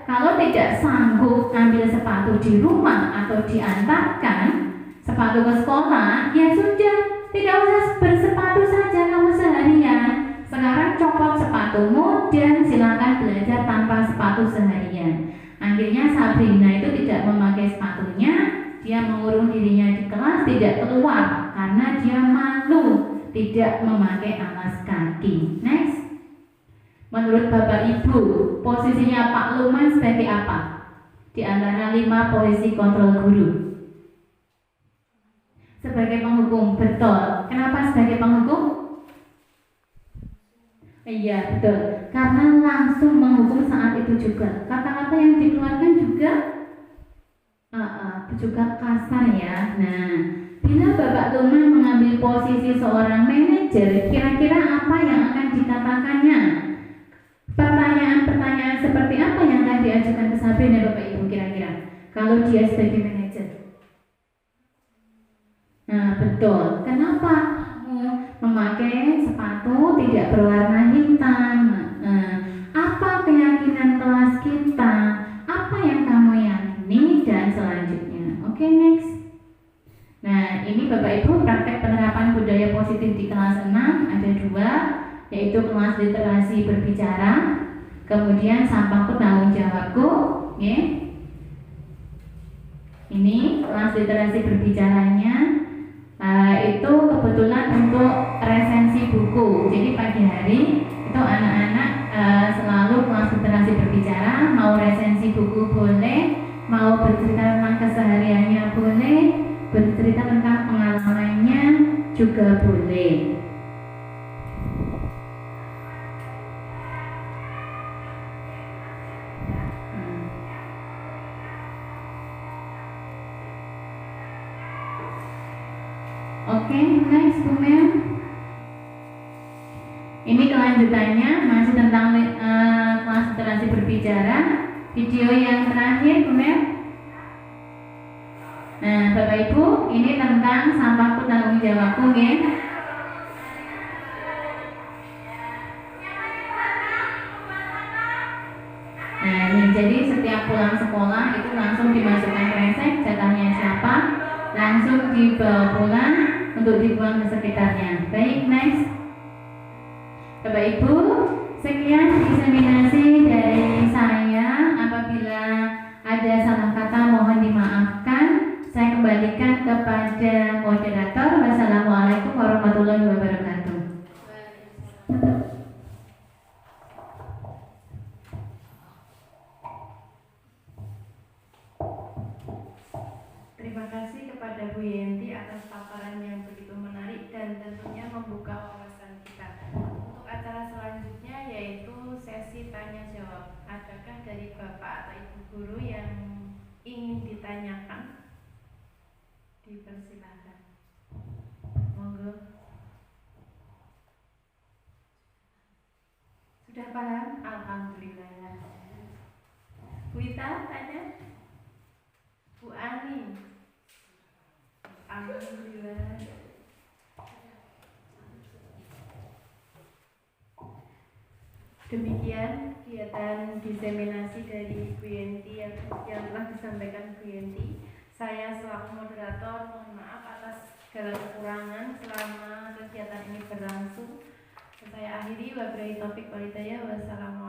kalau tidak sanggup ambil sepatu di rumah atau diantarkan sepatu ke sekolah, ya sudah, tidak usah bersepatu saja kamu seharian. Sekarang copot sepatumu dan silakan belajar tanpa sepatu seharian. Akhirnya Sabrina itu tidak memakai sepatunya, dia mengurung dirinya di kelas, tidak keluar karena dia malu tidak memakai alas kaki. Next. Menurut Bapak Ibu, posisinya Pak Lukman sebagai apa? Di antara 5 posisi kontrol guru. Sebagai penghukum, betul. Kenapa sebagai penghukum? Iya, betul. Karena langsung menghukum saat itu juga. Kata-kata yang dikeluarkan juga kasar ya. Nah, bila Bapak Lukman mengambil posisi seorang manajer, kira-kira apa yang akan dikatakannya? Pertanyaan-pertanyaan seperti apa yang akan diajukan ke Sabrina Bapak Ibu kira-kira kalau dia sebagai manajer? Nah, betul. Kenapa memakai sepatu tidak berwarna hitam? Nah, apa keyakinan kelas kita? Apa yang kamu yakini dan selanjutnya? Oke, next. Nah, ini Bapak Ibu praktek penerapan budaya positif di kelas 6 ada 2, yaitu kelas literasi berbicara, kemudian sampahku tanggung jawabku. Ini kelas literasi berbicaranya. Itu kebetulan untuk resensi buku. Jadi pagi hari itu anak-anak selalu kelas literasi berbicara, mau resensi buku boleh, mau bercerita tentang kesehariannya boleh, bercerita tentang pengalamannya juga boleh. Oke, next Bu Mel. Ini kelanjutannya masih tentang kelas literasi berbicara. Video yang terakhir Bu Mel. Nah, Bapak Ibu, ini tentang sampahku tanggung jawabku, nggih. Nah, ini jadi setiap pulang sekolah itu langsung dimasukkan kresek, jatahnya siapa, langsung dibawa pulang untuk dibuang ke sekitarnya. Baik, next. Bapak Ibu, sekian diseminasi dari saya. Apabila ada salah kata mohon dimaafkan. Saya kembalikan kepada moderator. Wassalamualaikum warahmatullahi wabarakatuh. Terima kasih kepada Bu Yenti atas paparan yang begitu menarik dan tentunya membuka wawasan kita. Untuk acara selanjutnya yaitu sesi tanya jawab. Adakah dari Bapak atau Ibu guru yang ingin ditanyakan? Dipersilakan. Monggo. Alhamdulillah. Bu Ita tanya. Bu Ani. Alhamdulillah. Demikian kegiatan diseminasi dari Bu Yenti yang telah disampaikan Bu Yenti. Saya selaku moderator mohon maaf atas segala kekurangan selama kegiatan ini berlangsung. Saya akhiri, wabillahi taufik wal hidayah. Wassalamualaikum